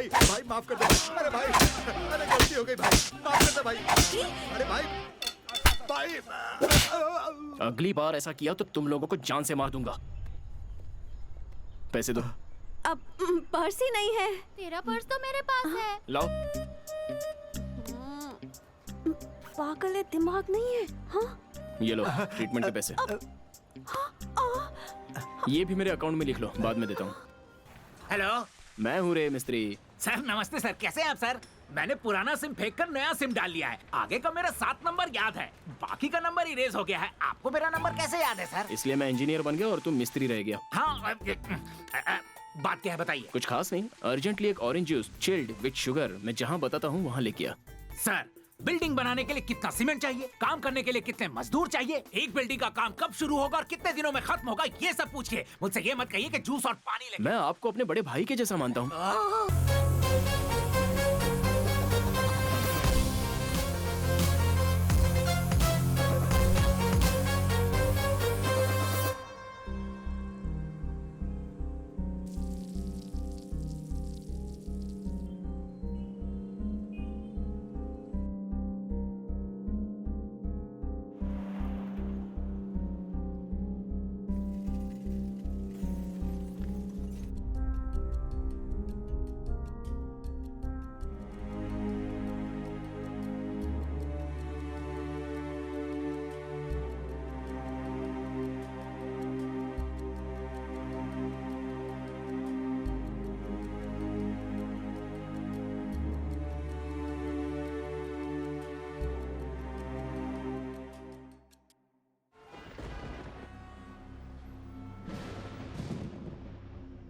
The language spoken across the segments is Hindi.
भाई माफ कर दे। अरे भाई, अरे गलती हो गई भाई, माफ कर दे भाई। अरे भाई, भाई। अगली बार ऐसा किया तो तुम लोगों को जान से मार दूंगा। पैसे दो। अब पर्स ही नहीं है। तेरा पर्स तो मेरे पास है। लाओ। पागल है, दिमाग नहीं है। हाँ? ये लो ट्रीटमेंट के पैसे। ये भी मेरे अकाउंट में लिख लो, बाद में देता हूँ। हेलो, मैं हूँ रे मिस्त्री। सर नमस्ते सर, कैसे हैं आप सर? मैंने पुराना सिम फेंक कर नया सिम डाल लिया है। आगे का मेरा 7 नंबर याद है, बाकी का नंबर इरेज हो गया है। आपको मेरा नंबर कैसे याद है सर? इसलिए मैं इंजीनियर बन गया और तुम मिस्त्री रह गया। हाँ, बात क्या है बताइए। कुछ खास नहीं, अर्जेंटली एक orange juice chilled with sugar मैं जहाँ बताता हूँ वहाँ लेके आ। सर, बिल्डिंग बनाने के लिए कितना सीमेंट चाहिए, काम करने के लिए कितने मजदूर चाहिए, एक बिल्डिंग का काम कब शुरू होगा और कितने दिनों में खत्म होगा, ये सब पूछिए। मुझसे ये मत कहिए कि जूस और पानी ले। मैं आपको अपने बड़े भाई के जैसा मानता हूँ।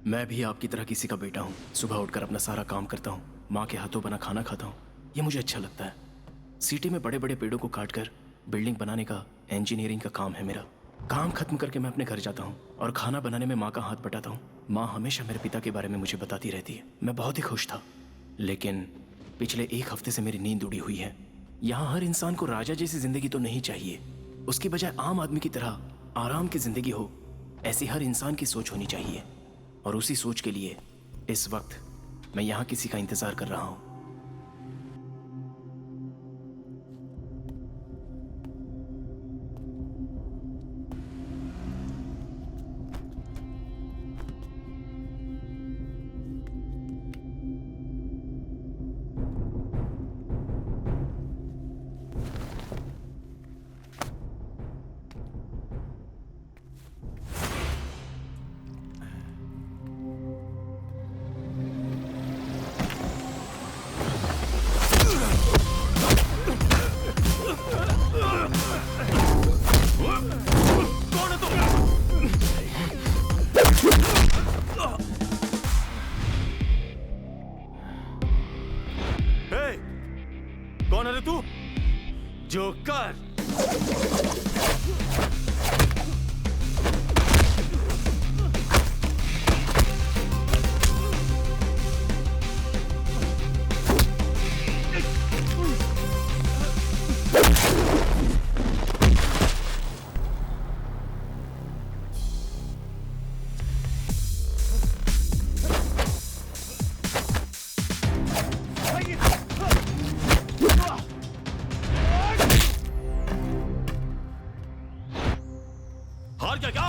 मैं भी आपकी तरह किसी का बेटा हूँ। सुबह उठकर अपना सारा काम करता हूँ, माँ के हाथों बना खाना खाता हूँ, ये मुझे अच्छा लगता है। सिटी में बड़े बड़े पेड़ों को काटकर बिल्डिंग बनाने का इंजीनियरिंग का काम है मेरा। काम खत्म करके मैं अपने घर जाता हूँ और खाना बनाने में माँ का हाथ बटाता हूँ। माँ हमेशा मेरे पिता के बारे में मुझे बताती रहती है। मैं बहुत ही खुश था, लेकिन पिछले 1 हफ्ते से मेरी नींद उड़ी हुई है। यहाँ हर इंसान को राजा जैसी जिंदगी तो नहीं चाहिए, उसकी बजाय आम आदमी की तरह आराम की जिंदगी हो, ऐसी हर इंसान की सोच होनी चाहिए। और उसी सोच के लिए इस वक्त मैं यहाँ किसी का इंतजार कर रहा हूँ। कौन है रे तू? जोकर। हार गया क्या?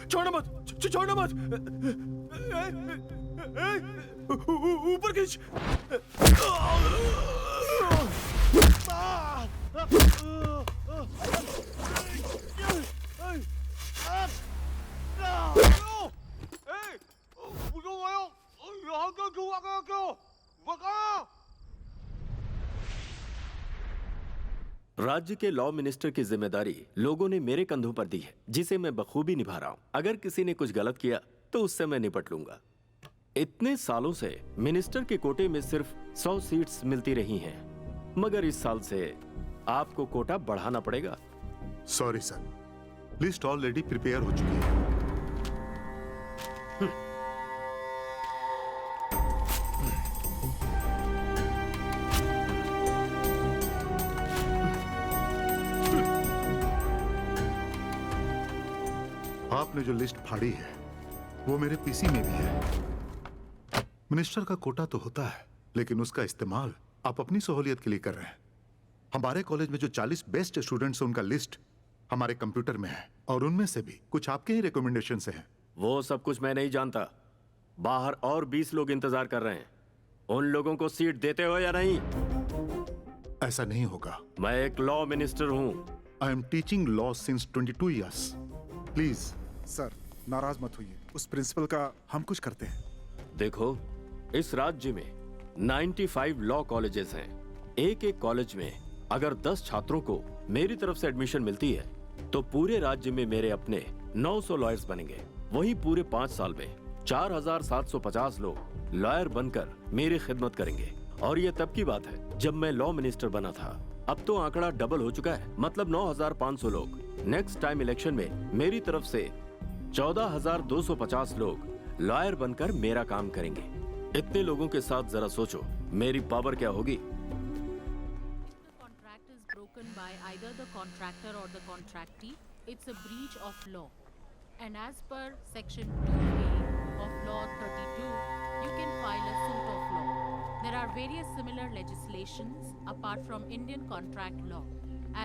छोड़ना मत, छोड़ना मत। ऊपर खींच। राज्य के लॉ मिनिस्टर की जिम्मेदारी लोगों ने मेरे कंधों पर दी है, जिसे मैं बखूबी निभा रहा हूं। अगर किसी ने कुछ गलत किया तो उससे मैं निपट लूंगा। इतने सालों से मिनिस्टर के कोटे में सिर्फ 100 सीट्स मिलती रही हैं, मगर इस साल से आपको कोटा बढ़ाना पड़ेगा। Sorry sir, list already prepare हो चुकी है। आपने जो लिस्ट फाड़ी है वो मेरे पीसी में भी है। मिनिस्टर का कोटा तो होता है, लेकिन उसका इस्तेमाल आप अपनी सहूलियत के लिए कर रहे हैं। हमारे कॉलेज में जो 40 बेस्ट स्टूडेंट्स हैं उनका लिस्ट हमारे कंप्यूटर में है, और उनमें से भी कुछ आपके ही रिकमेंडेशन से हैं। वो सब कुछ मैं नहीं जानता। बाहर और 20 लोग इंतजार कर रहे हैं। उन लोगों को सीट देते हो या नहीं? ऐसा नहीं होगा। मैं एक लॉ मिनिस्टर हूं। I am teaching law since 22 years. Please sir, नाराज मत होइए, उस प्रिंसिपल का हम कुछ करते हैं। देखो, इस राज्य में 95 लॉ कॉलेजेस हैं। एक एक कॉलेज में अगर 10 छात्रों को मेरी तरफ से एडमिशन मिलती है तो पूरे राज्य में मेरे अपने 900 लॉयर्स बनेंगे। वहीं पूरे 5 साल में 4750 लोग लॉयर बनकर मेरी खिदमत करेंगे। और ये तब की बात है जब मैं लॉ मिनिस्टर बना था। अब तो आंकड़ा डबल हो चुका है, मतलब 9500 लोग। नेक्स्ट टाइम इलेक्शन में मेरी तरफ से 14250 लोग लॉयर बनकर मेरा काम करेंगे। इतने लोगों के साथ जरा सोचो मेरी पावर क्या होगी। Contract is broken by either the contractor or the contractee, it's a breach of law. And as per section 2A of law 32, you can file a suit of law. There are various similar legislations apart from Indian contract law,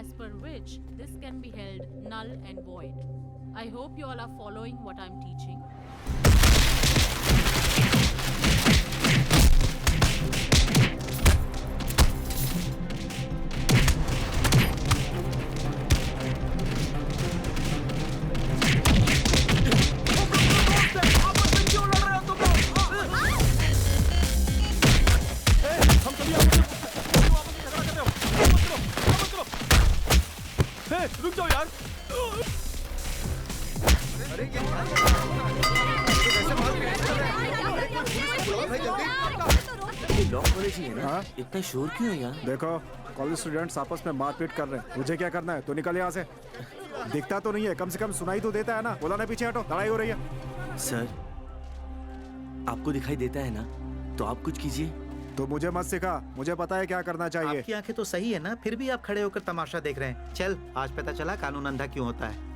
as per which this can be held null and void. I hope you all are following what I'm teaching. रुक जाओ यार। लॉ कॉलेज ही है ना? इतना शोर क्यों है यहाँ? देखो, कॉलेज स्टूडेंट्स आपस में मारपीट कर रहे हैं। मुझे क्या करना है? तो निकल यहाँ से। दिखता तो नहीं है, कम से कम सुनाई तो देता है ना। बोला ना पीछे हटो, लड़ाई हो रही है। सर, आपको दिखाई देता है ना, तो आप कुछ कीजिए। तो मुझे मत सिखा, मुझे पता है क्या करना चाहिए। आपकी आंखें तो सही है ना, फिर भी आप खड़े होकर तमाशा देख रहे हैं। चल, आज पता चला कानून अंधा क्यों होता है।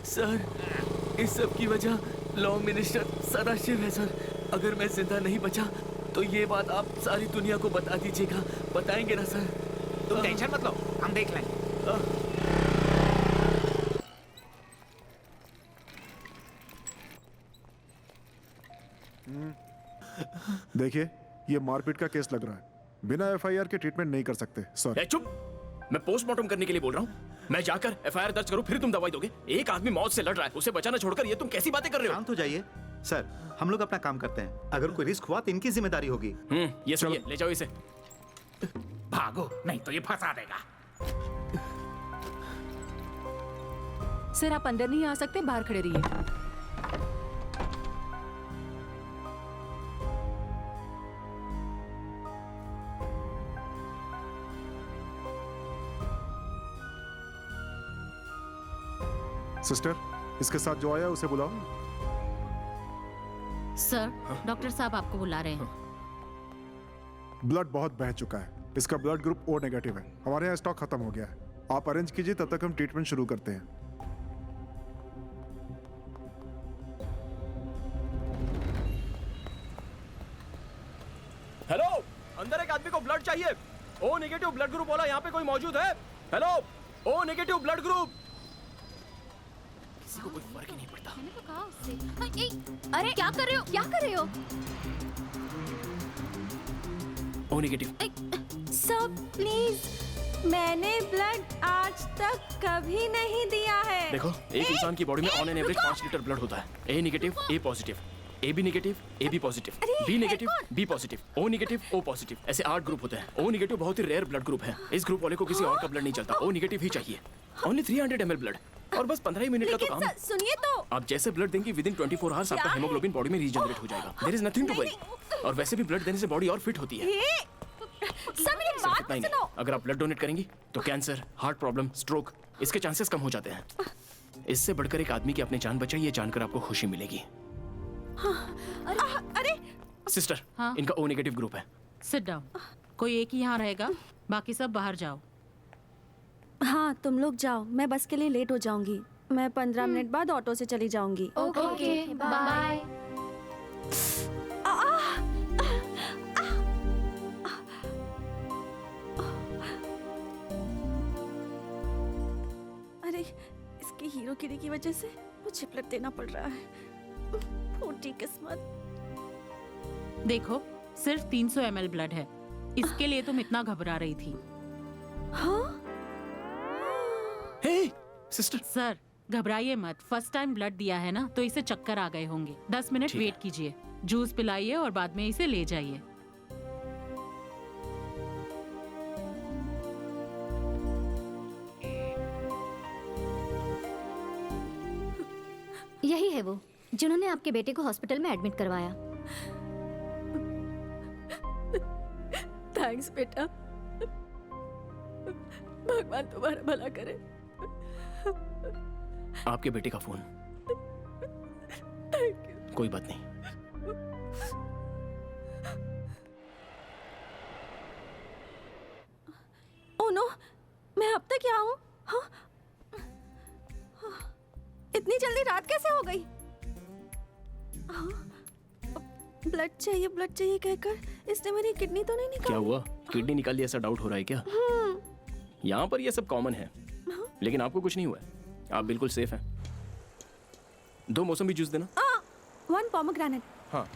सर, इस सब की वजह लॉ मिनिस्टर सदाशिव है सर। अगर मैं जिंदा नहीं बचा तो ये बात आप सारी दुनिया को बता दीजिएगा। बताएंगे ना सर? तुम टेंशन मत लो, हम देख लेंगे। देखिए, ये मारपीट का केस लग रहा है। बिना एफआईआर के ट्रीटमेंट नहीं कर सकते। सॉरी। चुप! मैं पोस्टमार्टम करने के लिए बोल रहा हूँ। मैं जाकर एफआईआर दर्ज करूँ, फिर तुम दवाई दोगे? एक आदमी मौत से लड़ रहा है, उसे बचाना छोड़कर ये तुम कैसी बातें कर रहे हो? शांत हो जाइए सर, हम लोग अपना काम करते हैं। अगर कोई रिस्क हुआ तो इनकी जिम्मेदारी होगी। ये सही है, ले जाओ इसे। भागो, नहीं तो ये फंसा देगा। सर, आप अंदर नहीं आ सकते, बाहर खड़े रहिए। सिस्टर, इसके साथ जो आया उसे बुलाओ। सर, डॉक्टर साहब आपको बुला रहे हैं। ब्लड बहुत बह चुका है, इसका ब्लड ग्रुप ओ नेगेटिव है। हमारे यहाँ स्टॉक खत्म हो गया है। आप अरेंज कीजिए, तब तक हम ट्रीटमेंट शुरू करते हैं। हेलो, अंदर एक आदमी को ब्लड चाहिए। ओ नेगेटिव ब्लड ग्रुप वाला यहाँ पे कोई मौजूद है? Hello, O negative blood group. किसी को कोई फर्क ही नहीं पड़ता। मैंने तो कहा उससे। अरे क्या कर रहे हो? क्या कर रहे हो? O negative. सर प्लीज, मैंने ब्लड आज तक कभी नहीं दिया है। देखो, एक इंसान की बॉडी में on an average 5 litre blood होता है। A negative, A positive, A B negative, A B positive, B negative, B positive, O negative, O positive, ऐसे 8 ग्रुप होते हैं। ओ नेगेटिव बहुत ही रेयर ब्लड ग्रुप है। इस ग्रुप वाले को किसी और का ब्लड नहीं चलता, ओ नेगेटिव ही चाहिए। ओनली 300 ml ब्लड और बस 15 ही मिनट का तो काम है। सुनिए तो, आप जैसे ब्लड देंगे विद इन 24 आवर्स आपका हेमोग्लोबिन बॉडी में रीजनरेट हो जाएगा। There is nothing to worry. और वैसे भी ब्लड देने से बॉडी और फिट होती है। सर मेरी सिर्फ बात इतना ही सुनो। नहीं, अगर आप ब्लड डोनेट करेंगी तो कैंसर, हार्ट प्रॉब्लम, स्ट्रोक इसके चांसेस कम हो जाते हैं। इससे बढ़कर एक आदमी की अपनी जान बचाई, ये जानकर आपको खुशी मिलेगी। अरे सिस्टर, हाँ? इनका ओ नेगेटिव ग्रुप है। Sit down. कोई एक ही यहाँ रहेगा, बाकी सब बाहर जाओ। हाँ तुम लोग जाओ, मैं बस के लिए लेट हो जाऊंगी। मैं 15 मिनट बाद ऑटो से चली जाऊंगी। Okay, bye. अरे इसकी हीरोगिरी की वजह से मुझे ब्लड देना पड़ रहा है। फूटी किस्मत। देखो, सिर्फ 300 ml ब्लड है। इसके लिए तुम इतना घबरा रही थी। हाँ हे सिस्टर, सर घबराइए मत। फर्स्ट टाइम ब्लड दिया है ना, तो इसे चक्कर आ गए होंगे। 10 मिनट ठीक है। वेट कीजिए, जूस पिलाइए और बाद में इसे ले जाइए। यही है वो जिन्होंने आपके बेटे को हॉस्पिटल में एडमिट करवाया। थैंक्स बेटा, भगवान तुम्हारा भला करे। आपके बेटे का फोन। कोई बात नहीं। ओह नो, मैं अब तक यहाँ हूँ? हाँ? इतनी जल्दी रात कैसे हो गई? हाँ? ब्लड चाहिए कहकर इसने मेरी किडनी तो नहीं क्या निकाली? हुआ, किडनी निकाल ली ऐसा डाउट हो रहा है क्या? यहाँ पर ये सब कॉमन है, लेकिन आपको कुछ नहीं हुआ है। आप बिल्कुल सेफ हैं। 2 मौसमी जूस देना। 1 पोमोग्रेनेट। हाँ,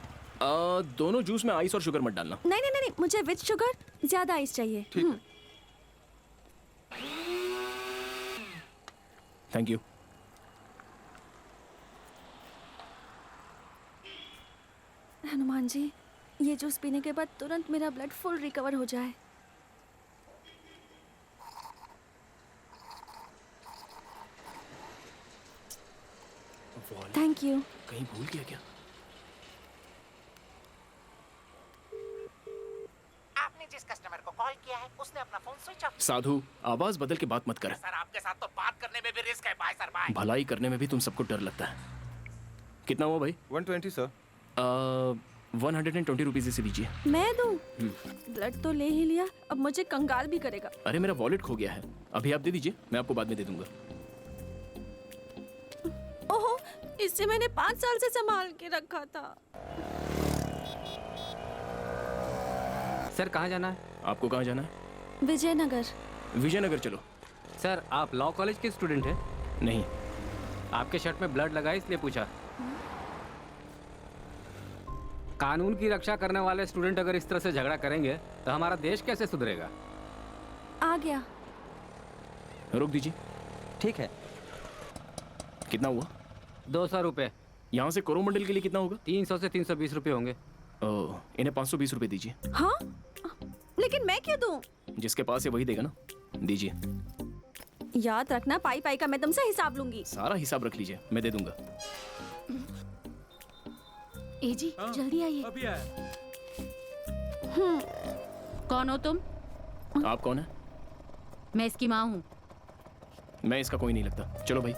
दोनों जूस में आइस और शुगर मत डालना। नहीं, मुझे विद शुगर, ज्यादा आइस चाहिए। ठीक है। Thank you. हनुमान जी, ये जूस पीने के बाद तुरंत मेरा ब्लड फुल रिकवर हो जाए। Thank you. कहीं भूल गया क्या? आपने जिस कस्टमर को कॉल किया है उसने अपना फोन स्विच ऑफ। साधु, आवाज बदल के बात मत कर। सर आपके साथ तो बात करने में भी रिस्क है। Bye sir, bye. भलाई करने में भी तुम सबको डर लगता है। कितना हुआ भाई? 120 सर। 120 रुपीज इसे दीजिए। मैं दूं? ब्लड तो ले ही लिया, अब मुझे कंगाल भी करेगा। अरे मेरा वॉलेट खो गया है, अभी आप दे दीजिए, मैं आपको बाद में दे दूंगा। ओहो, इसे मैंने 5 साल से संभाल के रखा था। सर कहाँ जाना है? आपको कहाँ जाना है? विजयनगर। विजयनगर चलो। सर आप लॉ कॉलेज के स्टूडेंट हैं? नहीं। आपके शर्ट में ब्लड लगा है इसलिए पूछा। कानून की रक्षा करने वाले स्टूडेंट अगर इस तरह से झगड़ा करेंगे तो हमारा देश कैसे सुधरेगा? आ गया। रोक दीजिए। ठीक है। कितना हुआ? 200 रुपये। यहाँ से कोरोमंडल के लिए कितना होगा? 300 से 320 रुपये होंगे। ओह, इन्हें 520 रुपये दीजिए। हाँ? लेकिन मैं क्यों दूं? जिसके पास है वही देगा ना, दीजिए। याद रखना, पाई पाई का मैं तुमसे हिसाब लूंगी। सारा हिसाब रख लीजिए, मैं दे दूंगा। ए जी, जल्दी आइए। अभी आया। कौन हो तुम? आप कौन है? मैं इसकी माँ हूँ। मैं इसका कोई नहीं लगता। चलो भाई।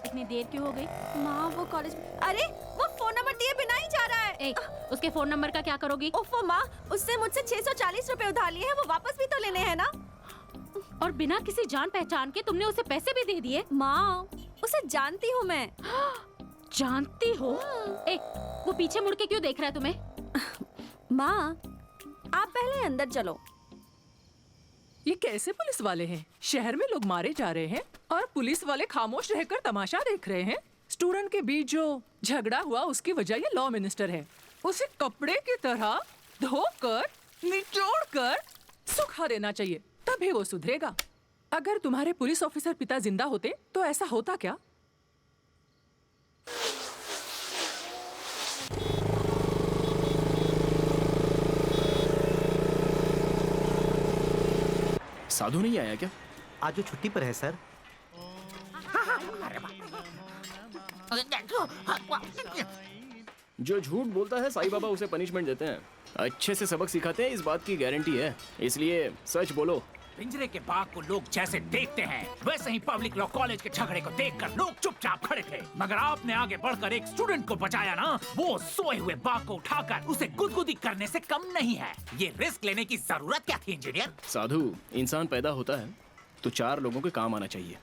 इतनी देर क्यों हो गई? माँ वो कॉलेज में। अरे वो फोन नंबर ए, उसके फोन नंबर का क्या करोगी? ओफो माँ, उससे मुझसे 640 रुपए उधार लिए हैं, वो वापस भी तो लेने हैं ना। और बिना किसी जान पहचान के तुमने उसे पैसे भी दे दिए? माँ, उसे जानती हूँ मैं। जानती हो? ए, वो पीछे मुड़ के क्यों देख रहा है तुम्हें? माँ, आप पहले अंदर चलो। ये कैसे पुलिस वाले हैं? शहर में लोग मारे जा रहे हैं और पुलिस वाले खामोश रहकर तमाशा देख रहे हैं। स्टूडेंट के बीच जो झगड़ा हुआ उसकी वजह ये लॉ मिनिस्टर है। उसे कपड़े की तरह धोकर निचोड़कर सुखा देना चाहिए, तभी वो सुधरेगा। अगर तुम्हारे पुलिस ऑफिसर पिता जिंदा होते तो ऐसा होता क्या? साधु नहीं आया क्या? आज जो छुट्टी पर है सर। जो झूठ बोलता है साईं बाबा उसे पनिशमेंट देते हैं। अच्छे से सबक सिखाते हैं, इस बात की गारंटी है। इसलिए सच बोलो। पिंजरे के बाघ को लोग जैसे देखते हैं वैसे ही पब्लिक लॉ कॉलेज के झगड़े को देखकर लोग चुपचाप खड़े थे, मगर आपने आगे बढ़कर एक स्टूडेंट को बचाया ना। वो सोए हुए बाघ को उठाकर उसे गुदगुदी करने से कम नहीं है। ये रिस्क लेने की जरूरत क्या थी इंजीनियर? साधु, इंसान पैदा होता है तो 4 लोगों के काम आना चाहिए,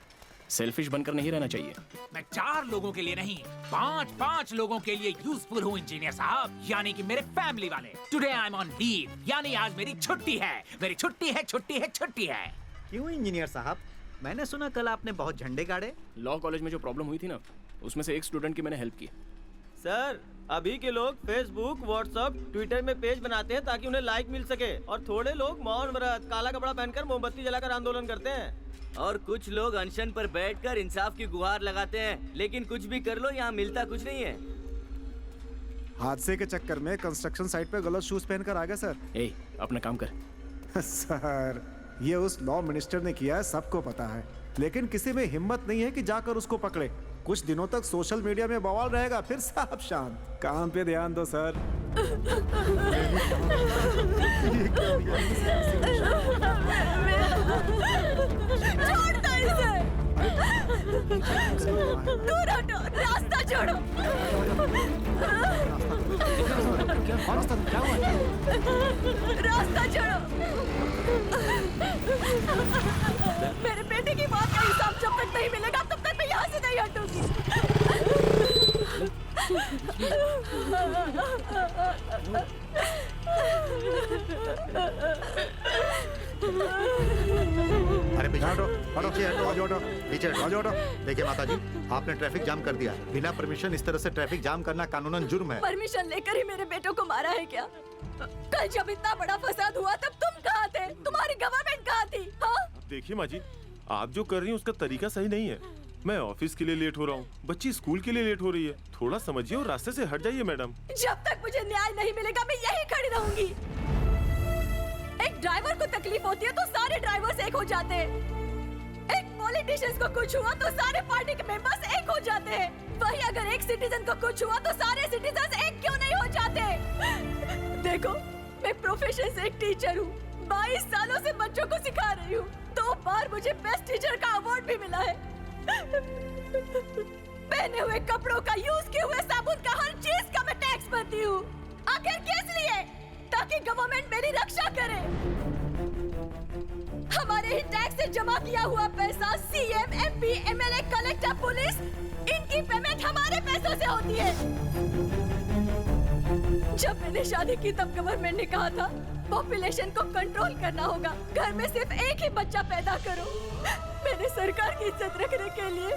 सेल्फिश बनकर नहीं रहना चाहिए। मैं 4 लोगों के लिए नहीं, 5 लोगों के लिए यूजफुल हूँ इंजीनियर साहब, यानी कि मेरे फैमिली वाले। Today I am on leave, यानी आज मेरी छुट्टी है। मेरी छुट्टी है, छुट्टी है, छुट्टी है। क्यों इंजीनियर साहब? मैंने सुना कल आपने बहुत झंडे गाड़े। लॉ कॉलेज में जो प्रॉब्लम हुई थी ना, उसमें से एक स्टूडेंट की मैंने हेल्प की। सर, अभी के लोग फेसबुक, व्हाट्सएप, ट्विटर में पेज बनाते हैं ताकि उन्हें लाइक मिल सके, और थोड़े लोग मौन व्रत, काला कपड़ा पहनकर मोमबत्ती जलाकर आंदोलन करते हैं, और कुछ लोग अनशन पर बैठकर इंसाफ की गुहार लगाते हैं। लेकिन कुछ भी कर लो, यहाँ मिलता कुछ नहीं है। हादसे के चक्कर में कंस्ट्रक्शन साइट पे गलत शूज पहनकर आ गया सर। ए, अपना काम कर। सर, ये उस लॉ मिनिस्टर ने किया है, सबको पता है, लेकिन किसी में हिम्मत नहीं है कि जाकर उसको पकड़े। कुछ दिनों तक सोशल मीडिया में बवाल रहेगा, फिर सब शांत। काम पे ध्यान दो सर। छोड़ दो इसे। दूर हटो, रास्ता छोड़ो। रास्ता छोड़ो। मेरे बेटे की बात का हिसाब जब तक नहीं मिलेगा तब तक मैं यहाँ से नहीं हटूंगी। अरे पीछे हटो, हटो, पीछे हटो, हटो, पीछे हटो, हटो। देखिए माता जी, आपने ट्रैफिक जाम कर दिया। बिना परमिशन इस तरह से ट्रैफिक जाम करना कानूनन जुर्म है। परमिशन लेकर ही मेरे बेटों को मारा है क्या? कल जब इतना बड़ा फसाद हुआ तब तुम कहाँ थे? तुम्हारी गवर्नमेंट कहाँ थी? हाँ? देखिए माँ जी, आप जो कर रही हैं उसका तरीका सही नहीं है। मैं ऑफिस के लिए लेट हो रहा हूँ, बच्ची स्कूल के लिए लेट हो रही है। थोड़ा समझिए और रास्ते से हट जाइए मैडम। जब तक मुझे न्याय नहीं मिलेगा मैं यहीं खड़ी रहूंगी। एक ड्राइवर को तकलीफ होती है तो सारे ड्राइवर्स एक हो जाते हैं। एक पॉलिटिशियंस को कुछ हुआ तो सारे पार्टी के मेंबर्स एक हो जाते हैं। वही अगर एक सिटीजन को कुछ हुआ तो सारे सिटीजन एक क्यों नहीं हो जाते? देखो, मैं प्रोफेशन से एक टीचर हूँ। 22 सालों से बच्चों को सिखा रही हूँ। 2 बार मुझे बेस्ट टीचर का अवार्ड भी मिला है। पहने हुए कपड़ों का, यूज किए हुए साबुन का, हर चीज का मैं टैक्स भरती हूँ। आखिर किस लिए? ताकि गवर्नमेंट मेरी रक्षा करे। हमारे ही टैक्स से जमा किया हुआ पैसा CM, MP, MLA, collector, police, इनकी पेमेंट हमारे पैसों से होती है। जब मैंने शादी की तब गवर्नमेंट ने कहा था पॉपुलेशन को कंट्रोल करना होगा, घर में सिर्फ एक ही बच्चा पैदा करो। मैंने सरकार की इज्जत रखने के लिए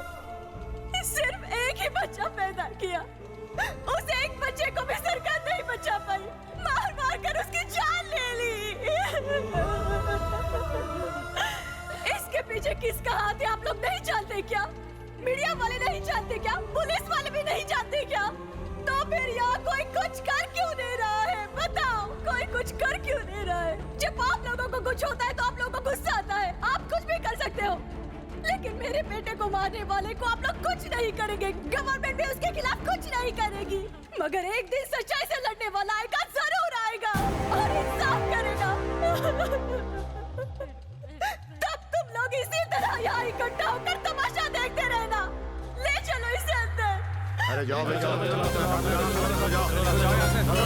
सिर्फ एक ही बच्चा पैदा किया। उस एक बच्चे को भी सरकार नहीं बचा पाई, मार मार कर उसकी जान ले ली। इसके पीछे किसका हाथ है आप लोग नहीं जानते क्या? मीडिया वाले नहीं जानते क्या? पुलिस वाले भी नहीं जानते क्या? तो फिर यहाँ कोई कुछ कर क्यों नहीं रहा है? बताओ, कोई कुछ कर क्यों नहीं रहा है? जब आप लोगों को कुछ होता है तो आप लोगों को गुस्सा आता है, आप कुछ भी कर सकते हो, लेकिन मेरे बेटे को मारने वाले को आप लोग कुछ नहीं करेंगे। गवर्नमेंट भी उसके खिलाफ कुछ नहीं करेगी, मगर एक दिन सच्चाई से लड़ने वाला आएगा, जरूर आएगा और इंसाफ करेगा। तब तुम लोग इसी तरह यहाँ इकट्ठा होकर तमाशा देखते रहना। ले चलो इसे अंदर। अरे जाओ, जाओ, जाओ, जाओ, जाओ, जाओ, जाओ, जाओ, जाओ,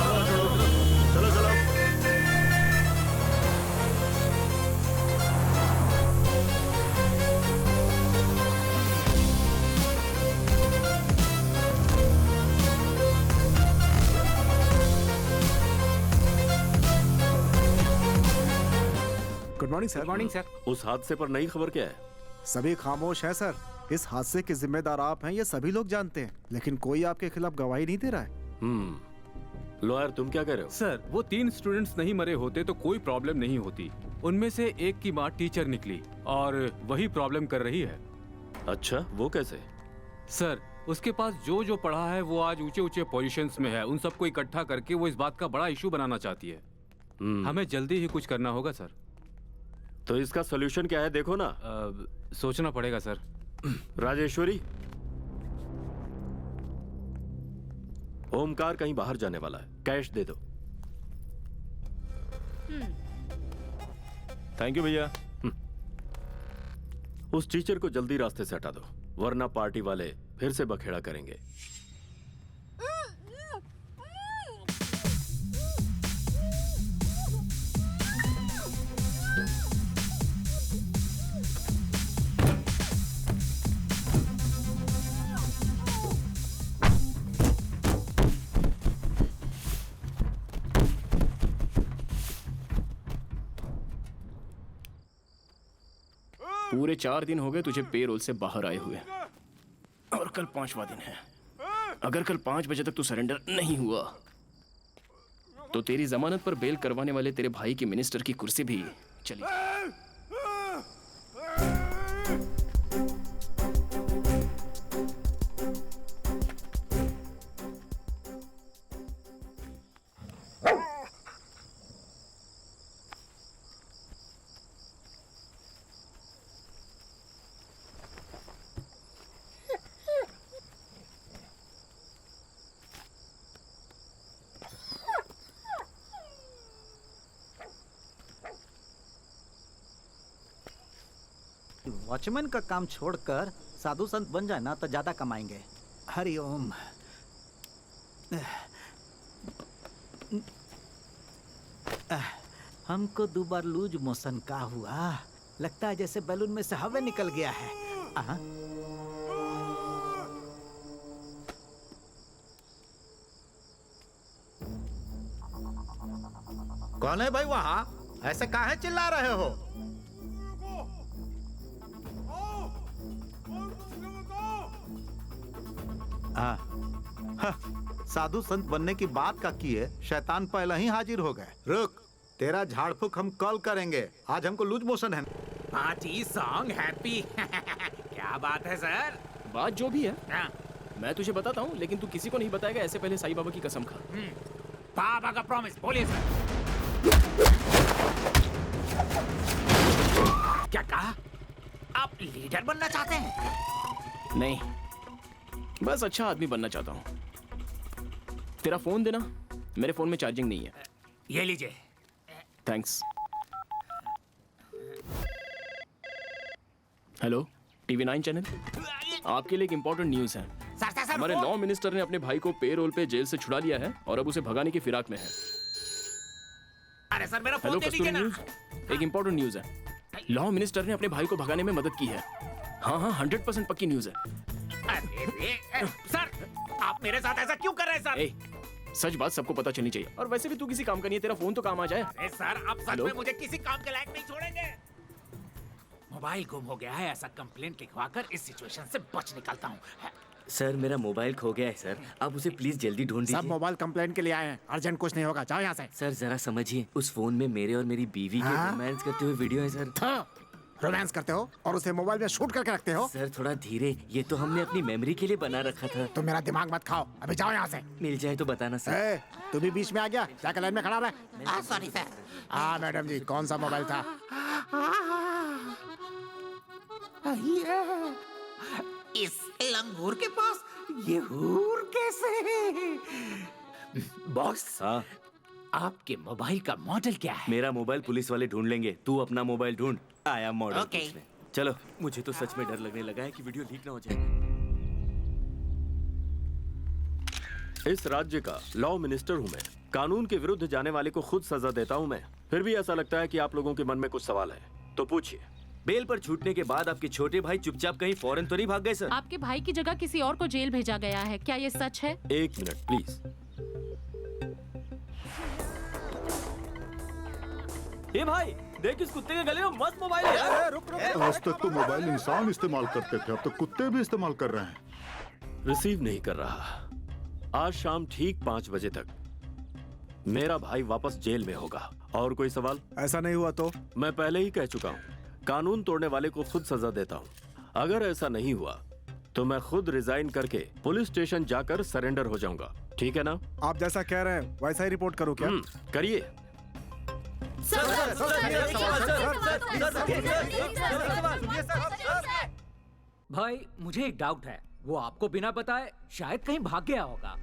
morning sir. Good morning sir. उस हादसे पर नई खबर क्या है? सभी खामोश हैं सर। इस हादसे के जिम्मेदार आप हैं, ये सभी लोग जानते हैं, लेकिन कोई आपके खिलाफ गवाही नहीं दे रहा है। लॉयर, तुम क्या कह रहे हो? सर, वो 3 स्टूडेंट्स नहीं मरे होते तो कोई प्रॉब्लम नहीं होती। उनमें से एक की माँ टीचर निकली और वही प्रॉब्लम कर रही है। अच्छा, वो कैसे? सर, उसके पास जो जो पढ़ा है वो आज ऊंचे ऊंचे पोजीशंस में है। उन सबको इकट्ठा करके वो इस बात का बड़ा इशू बनाना चाहती है। हमें जल्दी ही कुछ करना होगा सर। तो इसका सोल्यूशन क्या है, देखो ना। सोचना पड़ेगा सर। राजेश्वरी, ओमकार कहीं बाहर जाने वाला है, कैश दे दो। थैंक यू भैया। उस टीचर को जल्दी रास्ते से हटा दो, वरना पार्टी वाले फिर से बखेड़ा करेंगे। पूरे 4 दिन हो गए तुझे पेरोल से बाहर आए हुए, और कल 5वां दिन है। अगर कल 5 बजे तक तू सरेंडर नहीं हुआ तो तेरी जमानत पर बेल करवाने वाले तेरे भाई की मिनिस्टर की कुर्सी भी चली जाएगी। वॉचमैन का काम छोड़कर साधु संत बन जाए ना तो ज्यादा कमाएंगे। हरिओम। हमको 2 बार लूज मोशन का हुआ, लगता है जैसे बैलून में से हवा निकल गया है। कौन है भाई वहाँ? ऐसे काहे चिल्ला रहे हो? साधु संत बनने की बात का किए, शैतान पहले ही हाजिर हो गए। रुक, तेरा झाड़ फूक हम कल करेंगे, आज हमको लूज मोशन है। Party song happy. क्या बात है सर? बात जो भी है मैं तुझे बताता हूँ, लेकिन तू किसी को नहीं बताएगा। ऐसे पहले साईं बाबा की कसम खा। बाबा का प्रॉमिस, बोलिए सर। क्या कहा? आप लीडर बनना चाहते हैं? नहीं, बस अच्छा आदमी बनना चाहता हूँ। तेरा फोन देना, मेरे फोन में चार्जिंग नहीं है। ये लीजिए। थैंक्स। हेलो, टीवी 9 चैनल, आपके लिए एक इंपॉर्टेंट न्यूज है। हमारे लॉ मिनिस्टर ने अपने भाई को पेरोल पे जेल से छुड़ा लिया है और अब उसे भगाने की फिराक में है। अरे सर, मेरा हेलो फोन दे कस्तूरी दीजिए ना। न्यूज, एक इंपॉर्टेंट न्यूज है। लॉ मिनिस्टर ने अपने भाई को भगाने में मदद की है। हाँ, 100% पक्की न्यूज है। अरे सर, आप मेरे साथ ऐसा क्यों कर रहे हैं सर? सच बात सबको पता चलनी चाहिए। और वैसे भी तू किसी काम का नहीं है, तेरा फोन तो काम आ जाए। अरे सर, आप सच में मुझे किसी काम के लायक नहीं छोड़ेंगे। मोबाइल गुम हो गया है, ऐसा कंप्लेंट लिखवाकर इस सिचुएशन से बच निकलता हूँ। सर, मेरा मोबाइल खो गया है सर, आप उसे प्लीज जल्दी ढूंढ दीजिए। सब मोबाइल कंप्लेंट के लिए आए हैं, अर्जेंट कुछ नहीं होगा, जाओ यहाँ से। सर जरा समझिए, उस फोन में मेरे और मेरी बीवी के रोमांस करते हुए वीडियो है सर। रोमांस करते हो और उसे मोबाइल में शूट करके रखते हो? सर थोड़ा धीरे, ये तो हमने अपनी मेमोरी के लिए बना रखा था। तुम मेरा दिमाग मत खाओ, अभी जाओ यहाँ से। मिल जाए तो बताना सर। तू भी बीच में आ गया, जाकर लाइन में खड़ा रह। Sorry sir. हाँ मैडम जी, कौन सा मोबाइल था? इस लंगूर के पास ये हूर कैसे? बॉस, हाँ आपके मोबाइल का मॉडल क्या है? मेरा मोबाइल पुलिस वाले ढूंढ लेंगे, तू अपना मोबाइल ढूंढ। आया मॉडल ओके। पूछने। चलो, मुझे तो सच में डर लगने लगा है कि वीडियो लीक ना हो जाए। इस राज्य का लॉ मिनिस्टर हूँ मैं, कानून के विरुद्ध जाने वाले को खुद सजा देता हूँ मैं। फिर भी ऐसा लगता है कि आप लोगों के मन में कुछ सवाल है, तो पूछिए। बेल पर छूटने के बाद आपके छोटे भाई चुपचाप कहीं फॉरेन तो नहीं भाग गए सर? आपके भाई की जगह किसी और को जेल भेजा गया है, क्या ये सच है? 1 मिनट प्लीज। ए भाई, देख इस कुत्ते के गले में मस्त मोबाइल है यार। रुक रुक। आज तक तो मोबाइल इंसान इस्तेमाल करते थे, अब तो कुत्ते भी इस्तेमाल कर रहे हैं। रिसीव नहीं कर रहा। आज शाम ठीक 5 बजे तक मेरा भाई वापस जेल में होगा। और कोई सवाल? ऐसा नहीं हुआ तो? मैं पहले ही कह चुका हूँ, कानून तोड़ने वाले को खुद सजा देता हूँ। अगर ऐसा नहीं हुआ तो मैं खुद रिजाइन करके पुलिस स्टेशन जाकर सरेंडर हो जाऊंगा, ठीक है ना? आप जैसा कह रहे हैं वैसा ही रिपोर्ट करो क्या? करिए। भाई मुझे एक डाउट है, वो आपको बिना बताए शायद कहीं भाग गया होगा।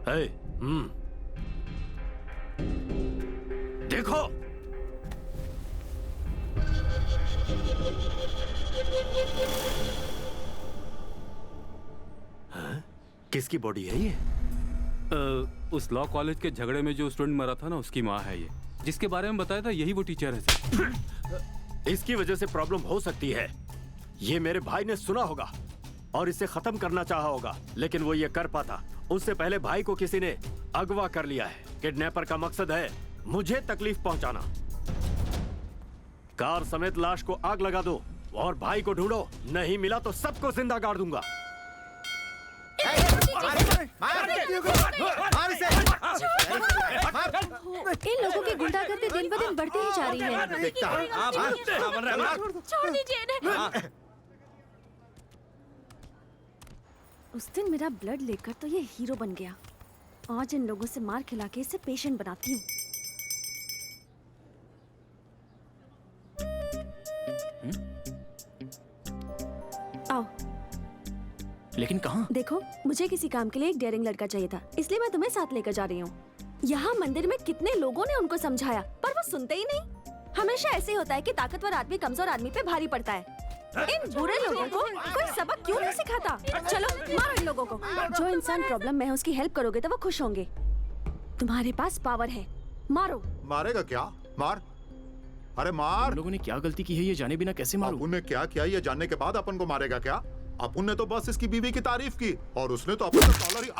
हे, देखो। हाँ? किसकी बॉडी है ये? उस लॉ कॉलेज के झगड़े में जो स्टूडेंट मरा था ना, उसकी माँ है ये। जिसके बारे में बताया था यही वो टीचर है सर। इसकी वजह से प्रॉब्लम हो सकती है। ये मेरे भाई ने सुना होगा और इसे खत्म करना चाहा होगा, लेकिन वो ये कर पाता उससे पहले भाई को किसी ने अगवा कर लिया है। किडनैपर का मकसद है मुझे तकलीफ पहुंचाना। कार समेत लाश को आग लगा दो और भाई को ढूंढो, नहीं मिला तो सबको जिंदा गाड़ दूंगा। इन लोगों की गुंडागर्दी दिन ब दिन बढ़ती ही जा रही है। छोड़ दीजिए इन्हें। उस दिन मेरा ब्लड लेकर तो ये हीरो बन गया। आज इन लोगों से मार खिला के इसे पेशेंट बनाती हूँ। आओ। लेकिन कहाँ? देखो, मुझे किसी काम के लिए एक डेयरिंग लड़का चाहिए था, इसलिए मैं तुम्हें साथ लेकर जा रही हूँ। यहाँ मंदिर में कितने लोगों ने उनको समझाया, पर वो सुनते ही नहीं। हमेशा ऐसे होता है कि ताकतवर आदमी कमजोर आदमी पे भारी पड़ता है। इन बुरे लोगों को कोई सबक क्यों नहीं सिखाता? चलो मारो इन लोगों को। जो इंसान प्रॉब्लम में है उसकी हेल्प करोगे तो वो खुश होंगे। तुम्हारे पास पावर है, मारो। मारेगा क्या? मार। अरे मार। हम लोगों ने क्या गलती की है ये जाने बिना कैसे मारूं? अपुन ने क्या किया ये जानने के बाद अपन को मारेगा क्या? अपुन ने तो बस इसकी बीवी की तारीफ की और उसने तो अपना कॉलर ही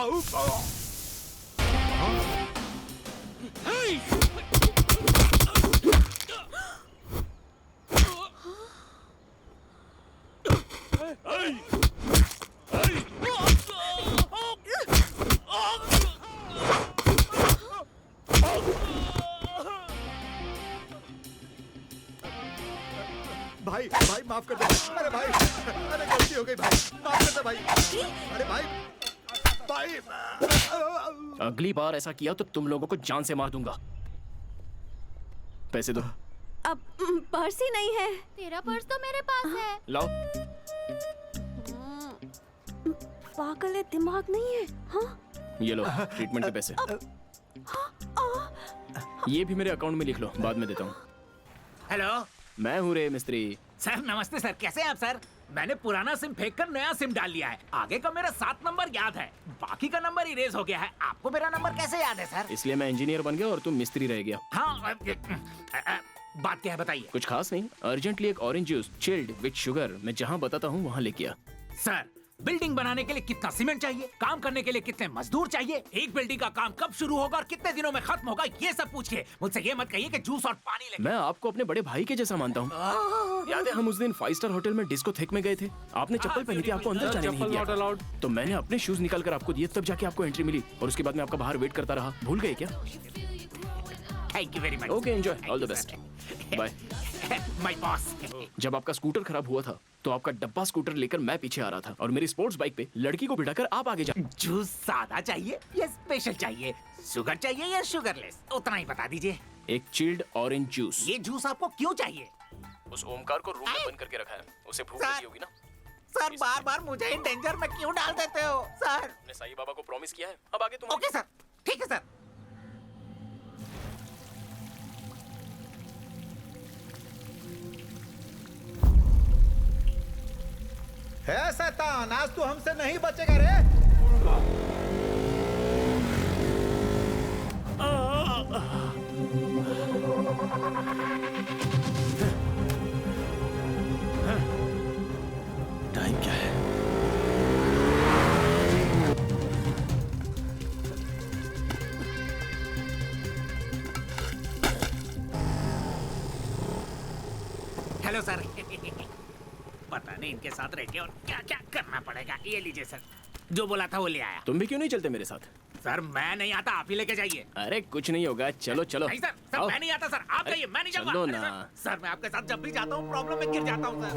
भाई भाई माफ कर दे। अरे भाई, अरे गलती हो गई भाई, माफ कर दे भाई। अरे भाई भाई। अगली बार ऐसा किया तो तुम लोगों को जान से मार दूंगा। पैसे दो। अब पर्स ही नहीं है। तेरा पर्स तो मेरे पास है। लाओ। पागल है, दिमाग नहीं है। हाँ? ये लो ट्रीटमेंट के पैसे। ये भी मेरे अकाउंट में लिख लो, बाद में देता हूँ। हेलो, मैं हूँ रे मिस्त्री। सर नमस्ते सर, कैसे हैं आप सर? मैंने पुराना सिम फेंक कर नया सिम डाल लिया है। आगे का मेरा 7 नंबर याद है, बाकी का नंबर इरेज हो गया है। आपको मेरा नंबर कैसे याद है सर? इसलिए मैं इंजीनियर बन गया और तुम मिस्त्री रह गया। हाँ, बात क्या है बताइए। कुछ खास नहीं, अर्जेंटली एक orange juice chilled with sugar मैं जहाँ बताता हूँ वहाँ लेके आ। सर, बिल्डिंग बनाने के लिए कितना सीमेंट चाहिए, काम करने के लिए कितने मजदूर चाहिए, एक बिल्डिंग का काम कब शुरू होगा और कितने दिनों में खत्म होगा, ये सब पूछिए। मुझसे ये मत कहिए कि जूस और पानी लेके। मैं आपको अपने बड़े भाई के जैसा मानता हूँ। याद है हम उस दिन 5 स्टार होटल में डिस्को थेक में गए थे, आपने चप्पल पहनी थी, आपको अंदर जाने नहीं दिया, तो मैंने अपने शूज निकाल कर आपको दिए, तब जाके आपको एंट्री मिली और उसके बाद मैं आपका बाहर वेट करता रहा। भूल गए क्या? Thank you very much. Okay, enjoy, all the best, bye. My boss. जब आपका स्कूटर खराब हुआ था तो आपका डब्बा स्कूटर लेकर मैं पीछे आ रहा था और मेरी स्पोर्ट्स बाइक पे लड़की को बिठाकर आप आगे जा। जूस सादा चाहिए या स्पेशल चाहिए, शुगर चाहिए या शुगरलेस, उतना ही बता दीजिए। एक चिल्ड ऑरेंज जूस। ये जूस आपको क्यों चाहिए? उस ओमकार को रूम में बंद करके रखा है, उसे भूख लगी होगी ना। सर बार बार मुझे इन डेंजर में क्यों डाल देते हो सर? मैंने साईं बाबा को प्रॉमिस किया है, अब आगे तुम। ओके सर, ठीक है सर। है शैतान, आज तू हमसे नहीं बचेगा रे। टाइम क्या है? Hello sir. पता नहीं इनके साथ रह के और क्या क्या करना पड़ेगा। ये लीजिए सर, जो बोला था वो ले आया। तुम भी क्यों नहीं चलते मेरे साथ? सर मैं नहीं आता, आप ही लेके जाइए। अरे कुछ नहीं होगा, चलो चलो। नहीं सर, सर मैं नहीं आता सर, आप जाइए, मैं नहीं जाऊंगा। चलो अरे ना। सर मैं आपके साथ जब भी जाता हूँ प्रॉब्लम में गिर जाता हूँ सर।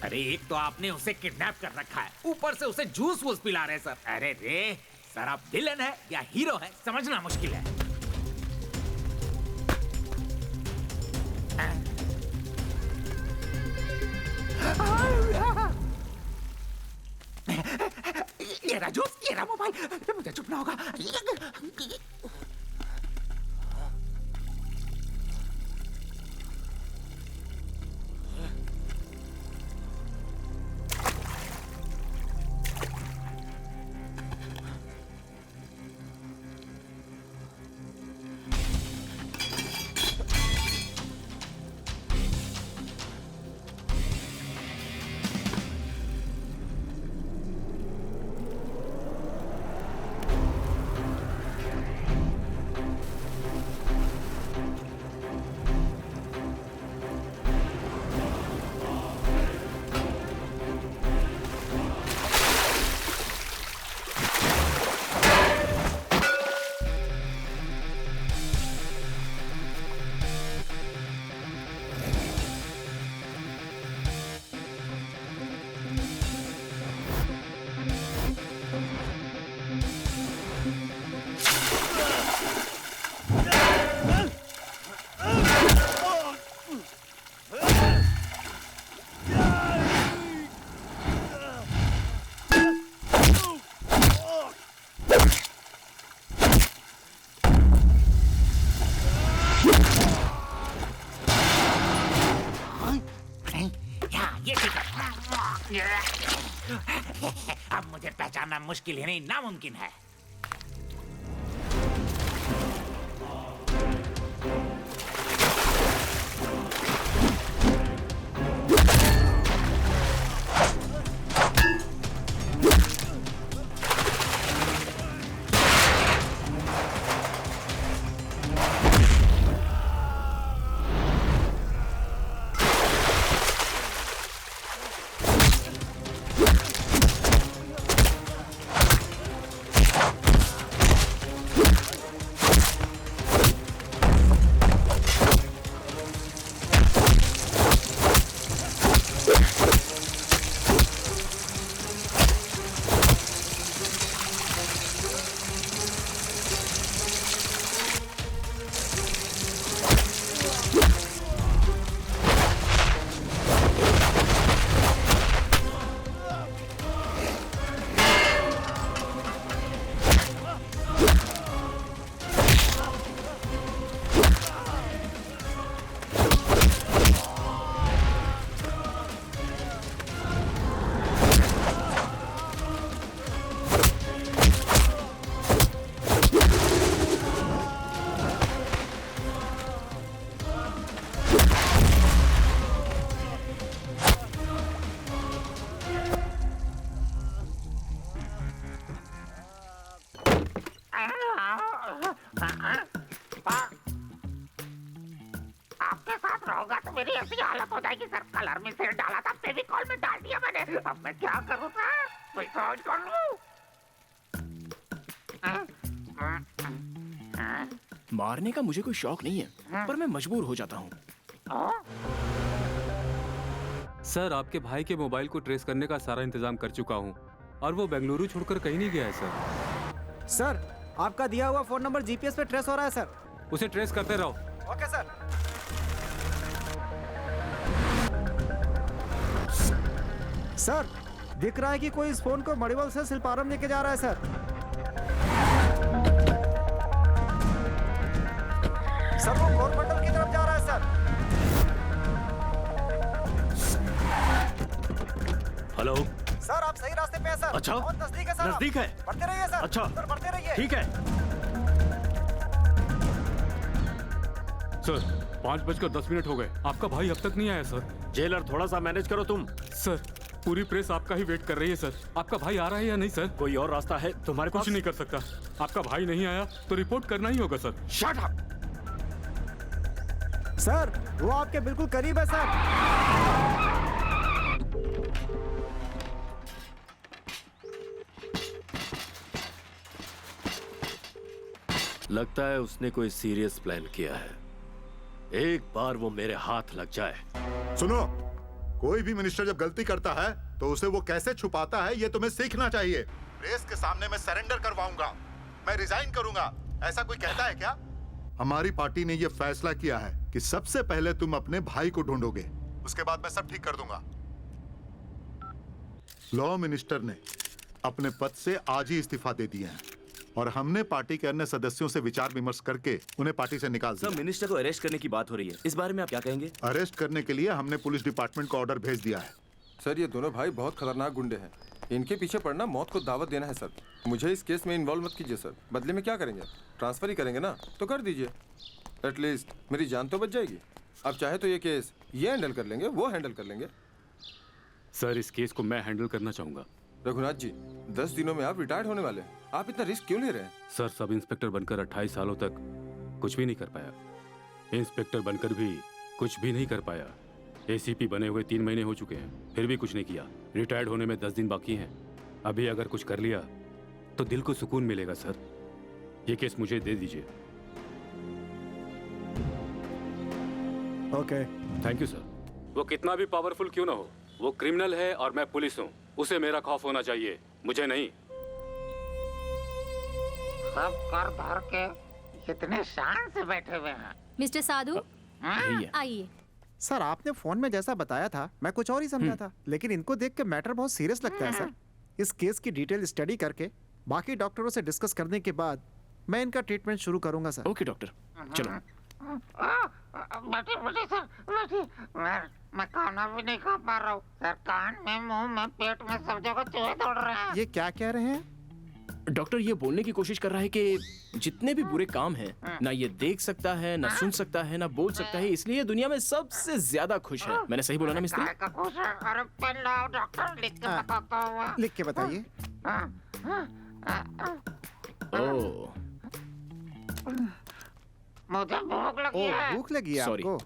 अरे एक तो आपने उसे किडनैप कर रखा है, ऊपर से उसे जूस वूस पिला रहे सर। अरे रे सर, आप विलन है या हीरो है समझना मुश्किल है। ये रहा जूस, ये रहा मोबाइल, मुझे चुपना होगा। अब मुझे पहचानना मुश्किल ही नहीं नामुमकिन है। आपके साथ रहूंगा तो मेरी ऐसी हालत हो जाएगी सर। कलर में सिर डाला था, फेविकॉल में डाल दिया मैंने। अब मैं क्या करूं सर? कोई समझ कर लूं। मारने का मुझे कोई शौक नहीं है, पर मैं मजबूर हो जाता हूँ। सर आपके भाई के मोबाइल को ट्रेस करने का सारा इंतजाम कर चुका हूँ और वो बेंगलुरु छोड़कर कहीं नहीं गया है सर। सर आपका दिया हुआ फोन नंबर जीपीएस पे ट्रेस हो रहा है सर। उसे ट्रेस करते रहो। Okay sir. सर दिख रहा है कि कोई इस फोन को मणिवाल से सिलपारम लेके जा रहा है सर। सर वो कोरमंडल की तरफ जा रहा है सर। अच्छा बहुत नजदीक है सर, नजदीक है। बढ़ते रहिए सर। अच्छा सर बढ़ते रहिए। ठीक है। सर 5:10 हो गए, आपका भाई अब तक नहीं आया सर। जेलर थोड़ा सा मैनेज करो तुम। सर पूरी प्रेस आपका ही वेट कर रही है सर। आपका भाई आ रहा है या नहीं सर? कोई और रास्ता है तुम्हारे पास? कुछ नहीं कर सकता। आपका भाई नहीं आया तो रिपोर्ट करना ही होगा सर। Shut up. सर वो आपके बिल्कुल करीब है सर। लगता है उसने कोई सीरियस प्लान किया है। एक बार वो मेरे हाथ लग जाए। सुनो, कोई भी मिनिस्टर जब गलती करता है तो उसे वो कैसे छुपाता है ये तुम्हें सीखना चाहिए। प्रेस के सामने मैं सरेंडर करवाऊंगा, मैं रिजाइन करूंगा, ऐसा कोई कहता है क्या? हमारी पार्टी ने ये फैसला किया है कि सबसे पहले तुम अपने भाई को ढूंढोगे, उसके बाद मैं सब ठीक कर दूंगा। लॉ मिनिस्टर ने अपने पद से आज ही इस्तीफा दे दिया है और हमने पार्टी के अन्य सदस्यों से विचार विमर्श करके उन्हें पार्टी से निकाल दिया। सर, मिनिस्टर को अरेस्ट करने की बात हो रही है, इस बारे में आप क्या कहेंगे? अरेस्ट करने के लिए हमने पुलिस डिपार्टमेंट को ऑर्डर भेज दिया है। सर ये दोनों भाई बहुत खतरनाक गुंडे हैं, इनके पीछे पड़ना मौत को दावत देना है सर। मुझे इस केस में इन्वॉल्व मत कीजिए सर, बदले में क्या करेंगे? ट्रांसफर ही करेंगे ना, तो कर दीजिए, एटलीस्ट मेरी जान तो बच जाएगी। अब चाहे तो ये केस ये हैंडल कर लेंगे, वो हैंडल कर लेंगे। सर इस केस को मैं हैंडल करना चाहूंगा। रघुनाथ जी 10 दिनों में आप रिटायर्ड होने वाले हैं, आप इतना रिस्क क्यों ले रहे हैं? सर सब इंस्पेक्टर बनकर 28 सालों तक कुछ भी नहीं कर पाया। इंस्पेक्टर बनकर भी कुछ भी नहीं कर पाया। एसीपी बने हुए 3 महीने हो चुके हैं, फिर भी कुछ नहीं किया। रिटायर्ड होने में 10 दिन बाकी हैं। अभी अगर कुछ कर लिया तो दिल को सुकून मिलेगा सर। ये केस मुझे दे दीजिए। Okay thank you sir. वो कितना भी पावरफुल क्यों ना हो, वो क्रिमिनल है और मैं पुलिस हूँ। उसे मेरा खौफ होना चाहिए, मुझे नहीं। सब कर धर के इतने शान से बैठे हुए हैं। मिस्टर साधु आइए। सर आपने फोन में जैसा बताया था मैं कुछ और ही समझा था, लेकिन इनको देख के मैटर बहुत सीरियस लगता है सर। इस केस की डिटेल स्टडी करके बाकी डॉक्टरों से डिस्कस करने के बाद मैं इनका ट्रीटमेंट शुरू करूंगा सर। ओके डॉक्टर, चलो। बैठिए सर, बैठिए। मैं खाना भी नहीं खा पा रहा हूँ सर, कान में, मुंह में, पेट में सब जगह चूहे दौड़ रहे हैं। ये क्या कह रहे हैं? डॉक्टर ये बोलने की कोशिश कर रहा है कि जितने भी बुरे काम हैं ना ये देख सकता है, ना सुन सकता है, ना बोल सकता है, इसलिए दुनिया में सबसे ज्यादा खुश है। मैंने सही बोला ना मिस्त्री? अरे पेन लाओ डॉक्टर, लिख के बताता हूँ। लिख के बताइए। ओह मुझे भूख लगी है। भूख लगी है आपको?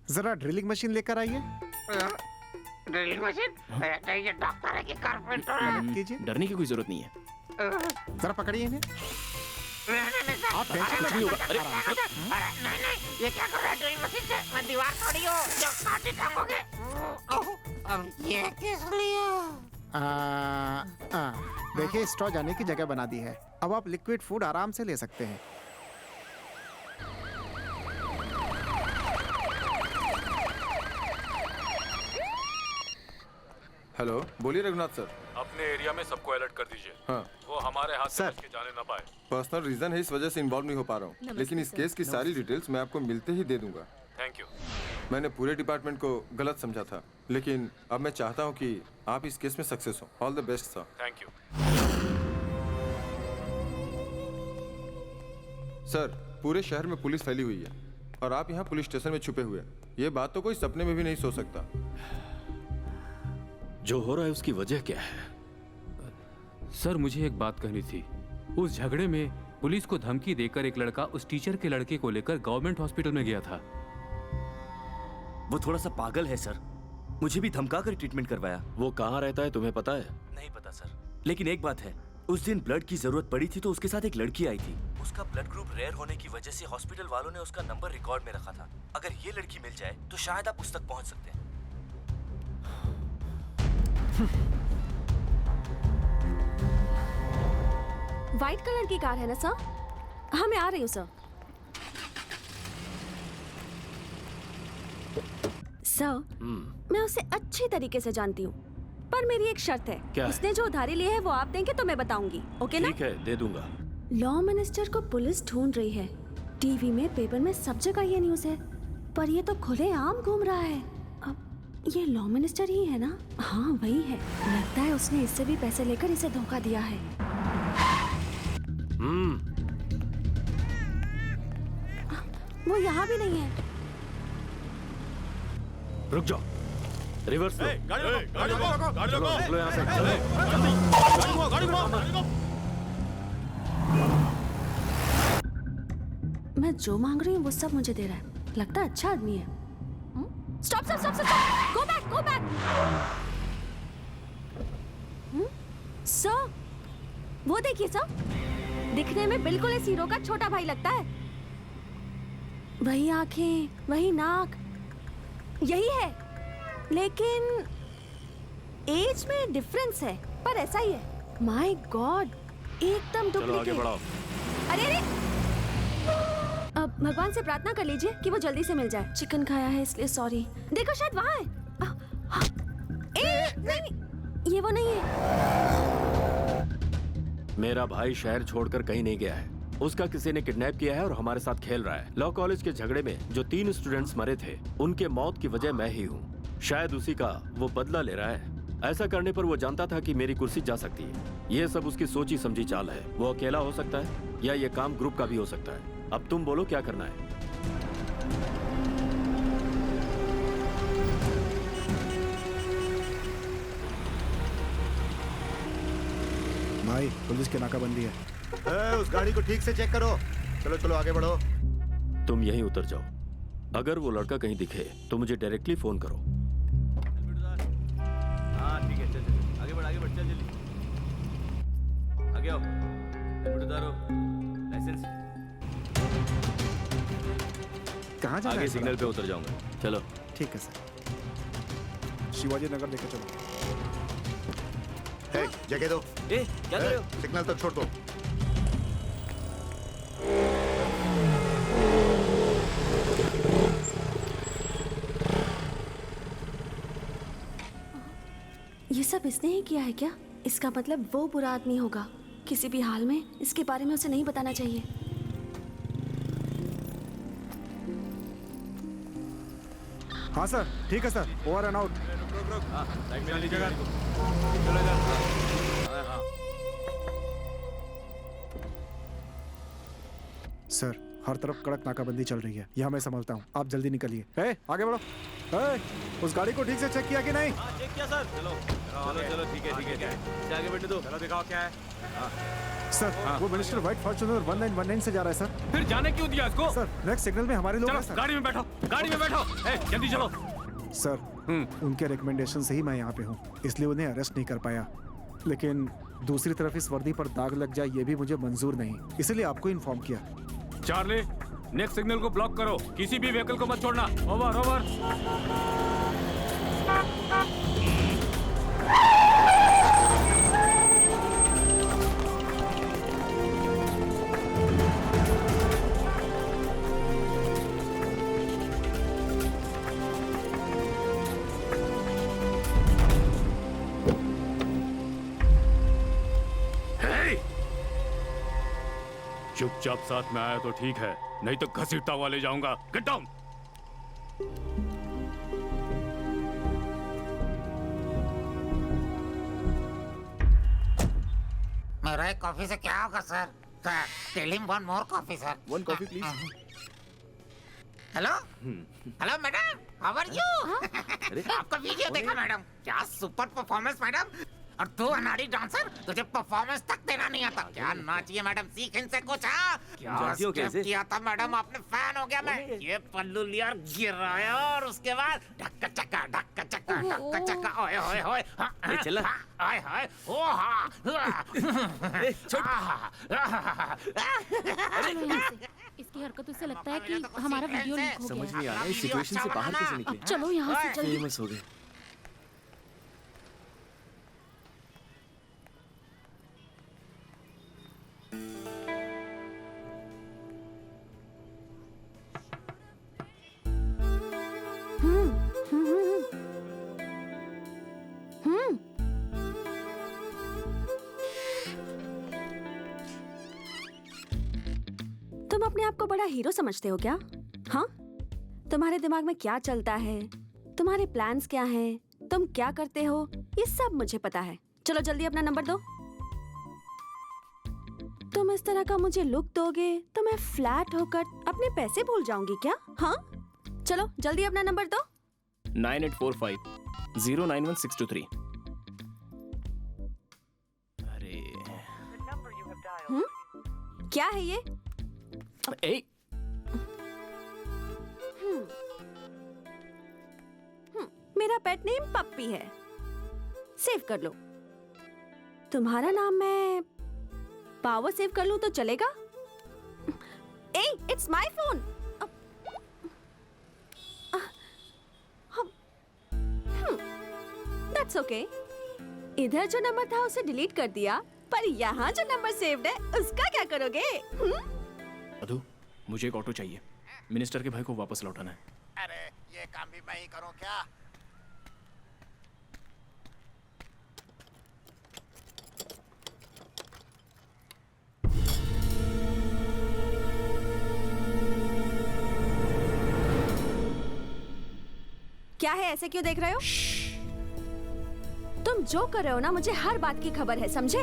जरा ड्रिलिंग मशीन लेकर आइए। Drilling machine? ये डॉक्टर है कि कारपेंटर है? कीजिए। डरने की कोई जरूरत नहीं है। जरा पकड़िए इन्हें। आप कुछ नहीं होगा। अरे नहीं, ये क्या कर रहा है ड्रिलिंग मशीन से? मैं दीवार तोड़ी हूँ, जो काटे टांगोगे। ये किस लिए? देखिए स्ट्रॉ जाने की जगह बना दी है, अब आप लिक्विड फूड आराम से ले सकते हैं। हेलो, बोलिए रघुनाथ सर। अपने एरिया में सबको अलर्ट कर दीजिए। हाँ वो हमारे हाथ से बच के जाने ना पाए। पर्सनल रीजन है, इस वजह से इन्वॉल्व नहीं हो पा रहा हूँ, लेकिन इस केस की सारी डिटेल्स मैं आपको मिलते ही दे दूंगा। Thank you. मैंने पूरे डिपार्टमेंट को गलत समझा था, लेकिन अब मैं चाहता हूँ कि आप इस केस में सक्सेस हो। All the best sir. Thank you. Sir पूरे शहर में पुलिस फैली हुई है और आप यहाँ पुलिस स्टेशन में छुपे हुए हैं। ये बात तो कोई सपने में भी नहीं सोच सकता। जो हो रहा है उसकी वजह क्या है? सर मुझे एक बात कहनी थी। उस झगड़े में पुलिस को धमकी देकर एक लड़का उस टीचर के लड़के को लेकर गवर्नमेंट हॉस्पिटल में गया था। वो थोड़ा सा पागल है सर, मुझे भी धमका कर ट्रीटमेंट करवाया। वो कहाँ रहता है तुम्हें पता है? नहीं पता सर, लेकिन एक बात है, उस दिन ब्लड की जरूरत पड़ी थी तो उसके साथ एक लड़की आई थी। उसका ब्लड ग्रुप रेयर होने की वजह से हॉस्पिटल वालों ने उसका नंबर रिकॉर्ड में रखा था। अगर ये लड़की मिल जाए तो शायद आप उस तक पहुंच सकते हैं। व्हाइट कलर की कार है ना सर? हाँ मैं आ रही हूँ सर। सर मैं उसे अच्छी तरीके से जानती हूँ, पर मेरी एक शर्त है। क्या उसने जो उधारी ली है वो आप देंगे तो मैं बताऊंगी। ओके ना? ठीक है, दे दूंगा। लॉ मिनिस्टर को पुलिस ढूंढ रही है। टीवी में, पेपर में, सब जगह ये न्यूज़ है, पर ये तो खुलेआम घूम रहा है। अब ये लॉ मिनिस्टर ही है ना? हाँ वही है। लगता है उसने इससे भी पैसे लेकर इसे धोखा दिया है। वो यहाँ भी नहीं है। रुक जाओ, रिवर्स लो। गाड़ी रोको, गाड़ी रोको, गाड़ी रोको। चलो यहाँ से, चलो। गाड़ी घुमाओ। मैं जो मांग रही हूँ वो सब मुझे दे रहा है। लगता है अच्छा आदमी है। Stop stop stop stop, go back go back. Sir, वो देखिए सर, दिखने में बिल्कुल इस हीरो का छोटा भाई लगता है। वही आंखें, वही नाक, यही है, लेकिन एज में डिफरेंस है, पर ऐसा ही है। माय गॉड, एकदम चलो आगे बढ़ाओ। अरे अरे, अब भगवान से प्रार्थना कर लीजिए कि वो जल्दी से मिल जाए। चिकन खाया है इसलिए सॉरी। देखो शायद वहाँ है। नहीं, ये वो नहीं है। मेरा भाई शहर छोड़कर कहीं नहीं गया है। उसका किसी ने किडनैप किया है और हमारे साथ खेल रहा है। लॉ कॉलेज के झगड़े में जो 3 स्टूडेंट्स मरे थे, उनके मौत की वजह मैं ही हूँ। शायद उसी का वो बदला ले रहा है। ऐसा करने पर वो जानता था कि मेरी कुर्सी जा सकती है। ये सब उसकी सोची समझी चाल है। वो अकेला हो सकता है या ये काम ग्रुप का भी हो सकता है। अब तुम बोलो क्या करना है। भाई पुलिस की नाकाबंदी है। उस गाड़ी को ठीक से चेक करो। चलो चलो आगे बढ़ो। तुम यहीं उतर जाओ। अगर वो लड़का कहीं दिखे तो मुझे डायरेक्टली फोन करो। हाँ ठीक है, चल चल आगे बढ़ चल जल्दी आगे आओ। हेलमेट उतारो, लाइसेंस। कहाँ जाना आगे है? सिग्नल पे उतर जाऊंगा। चलो ठीक है सर। शिवाजी नगर लेके चलो। हे, जगह दो। ए, क्या कर रहे हो? सिग्नल तक छोड़ दो। ये सब इसने ही किया है क्या? इसका मतलब वो बुरा आदमी होगा। किसी भी हाल में इसके बारे में उसे नहीं बताना चाहिए। हाँ सर, ठीक है sir, over and out. Side में लीजिएगा। सर, हर तरफ कड़क नाकाबंदी चल रही है। यहाँ मैं संभालता हूँ, आप जल्दी निकलिए। आगे बढ़ो। उस गाड़ी को ठीक से चेक किया कि नहीं? हाँ चेक किया सर। चलो चलो चलो ठीक है इसे आगे बढ़ने दो। चलो दिखाओ क्या है। सर, वो मिनिस्टर व्हाइट फॉर्च्यूनर 1919 से जा रहा है सर। फिर जाने क्यों दिया इसको? सर, नेक्स्ट सिग्नल में हमारे लोग हैं सर। गाड़ी में बैठो, गाड़ी में बैठो। जल्दी चलो। सर, उनके रिकमेंडेशन से ही मैं यहाँ पे हूँ, इसलिए उन्हें अरेस्ट नहीं कर पाया। लेकिन दूसरी तरफ इस वर्दी पर दाग लग जाए ये भी मुझे मंजूर नहीं, इसलिए आपको इन्फॉर्म किया। चार्ली, नेक्स्ट सिग्नल को ब्लॉक करो। किसी भी व्हीकल को मत छोड़ना। Over over. चुपचाप साथ में आया तो ठीक है, नहीं तो घसीटता हुआ ले जाऊंगा। Get down. मेरा एक कॉफी से क्या होगा sir? Sir, tell him one more coffee sir. One coffee please. Hello hello madam, how are you? आपका वीडियो देखा मैडम, क्या सुपर परफॉर्मेंस मैडम। और तू अनाड़ी डांसर, तुझे परफॉर्मेंस तक देना नहीं आता। क्या नाचिए मैडम, सीख इनसे कुछ। क्या स्टेप किया था मैडम, आपने फैन हो गया मैं। ये पल्लू लिया और गिराया और उसके बाद ढक्का चक्का ढक्का चक्का ढक्का चक्का। ओए ओए ओए, चला हाय हाय, ओ हा। इसकी हरकतों से लगता है कि हमारा वीडियो लीक हो गया। समझ नहीं आ रहा इस सिचुएशन से बाहर कैसे निकले। चलो यहाँ से जल्दी। फेमस हो गए। तुम अपने आप को बड़ा हीरो समझते हो क्या? हाँ, तुम्हारे दिमाग में क्या चलता है? तुम्हारे प्लान्स क्या हैं, तुम क्या करते हो, ये सब मुझे पता है। चलो जल्दी अपना नंबर दो। तुम इस तरह का मुझे लुक दोगे तो मैं फ्लैट होकर अपने पैसे भूल जाऊंगी क्या? हाँ, चलो जल्दी अपना नंबर दो। 9845-091-623। अरे क्या है ये? ए मेरा पेट नेम पप्पी है, सेव कर लो। तुम्हारा नाम मैं पावर सेव कर लूं तो चलेगा? ए, it's my phone. That's okay. इधर जो नंबर था उसे डिलीट कर दिया, पर यहाँ जो नंबर सेव्ड है उसका क्या करोगे? मधु, मुझे एक ऑटो चाहिए, मिनिस्टर के भाई को वापस लौटाना है। अरे ये काम भी मैं ही करूं क्या? क्या है, ऐसे क्यों देख रहे हो? तुम जो कर रहे हो ना, मुझे हर बात की खबर है, समझे?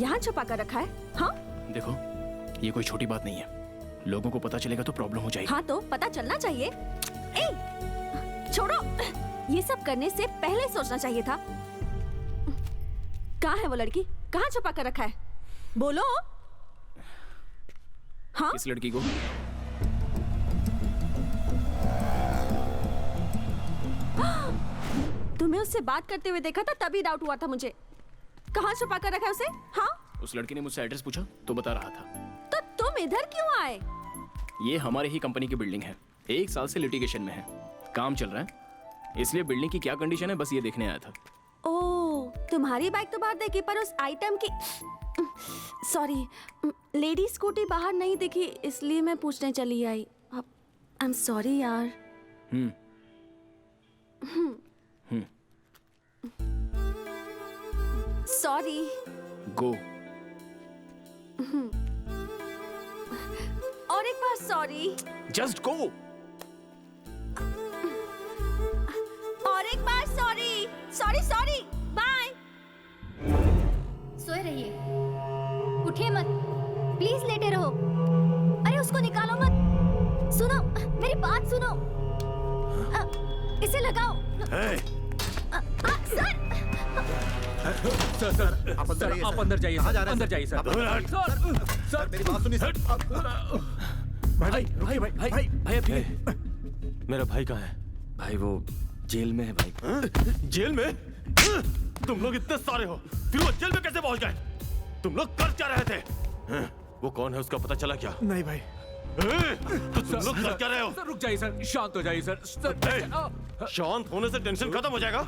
यहाँ छुपा कर रखा है? हाँ? देखो, ये कोई छोटी बात नहीं है, लोगों को पता चलेगा तो प्रॉब्लम हो जाएगी। हाँ तो पता चलना चाहिए। ए, छोड़ो, ये सब करने से पहले सोचना चाहिए था। कहाँ है वो लड़की? कहाँ छुपा कर रखा है? बोलो। हाँ? इस लड़की को तुम्हें उससे बात करते हुए देखा था, तभी डाउट हुआ था मुझे। कहाँ छुपा कर रखा है उसे? हाँ? उस लड़की ने मुझसे एड्रेस पूछा तो बता रहा था। तो तुम इधर क्यों आए? ये हमारे ही कंपनी की बिल्डिंग है, 1 साल से लिटिगेशन में है, काम चल रहा है, इसलिए बिल्डिंग की क्या कंडीशन है बस ये देखने आया था। ओह, तुम्हारी बाइक तो बाहर देखी, पर उस आइटम की सॉरी लेडी स्कूटी बाहर नहीं दिखी, इसलिए मैं पूछने चली आई। आई एम सॉरी यार। सॉरी। गो। और एक बार सॉरी। Just go. और एक बार सॉरी। Sorry sorry, bye. सोए रहिए, उठिए मत, प्लीज लेटे रहो। अरे उसको निकालो मत। सुनो, मेरी बात सुनो। इसे लगाओ। सर आप अंदर जाइए, अंदर जाइए सर। सर मेरी बात सुनिए सर। भाई मेरा भाई कहाँ है? भाई वो जेल में है भाई। जेल में? तुम लोग इतने सारे हो, फिर वो जेल में कैसे पहुंच गए? तुम लोग कर क्या रहे थे? वो कौन है उसका पता चला क्या? नहीं भाई। तो तुम लोग कर क्या रहे हो? सर रुक जाइए सर, शांत हो जाइए सर। शांत होने से टेंशन खत्म हो जाएगा।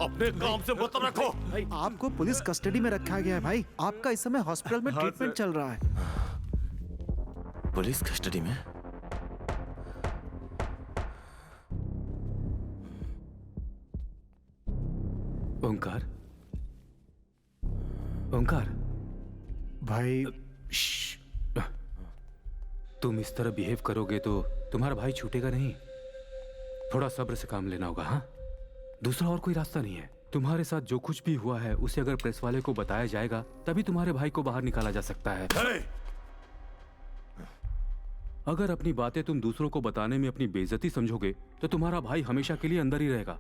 अपने काम से मतलब रखो। आपको पुलिस कस्टडी में रखा गया है भाई। आपका इस समय हॉस्पिटल में ट्रीटमेंट चल रहा है। पुलिस कस्टडी में? ओंकार, ओंकार भाई, तुम इस तरह बिहेव करोगे तो तुम्हारा भाई छूटेगा नहीं। थोड़ा सब्र से काम लेना होगा। हाँ, दूसरा और कोई रास्ता नहीं है। तुम्हारे साथ जो कुछ भी हुआ है उसे अगर प्रेस वाले को बताया जाएगा तभी तुम्हारे भाई को बाहर निकाला जा सकता है। अगर अपनी बातें तुम दूसरों को बताने में अपनी बेइज्जती समझोगे तो तुम्हारा भाई हमेशा के लिए अंदर ही रहेगा।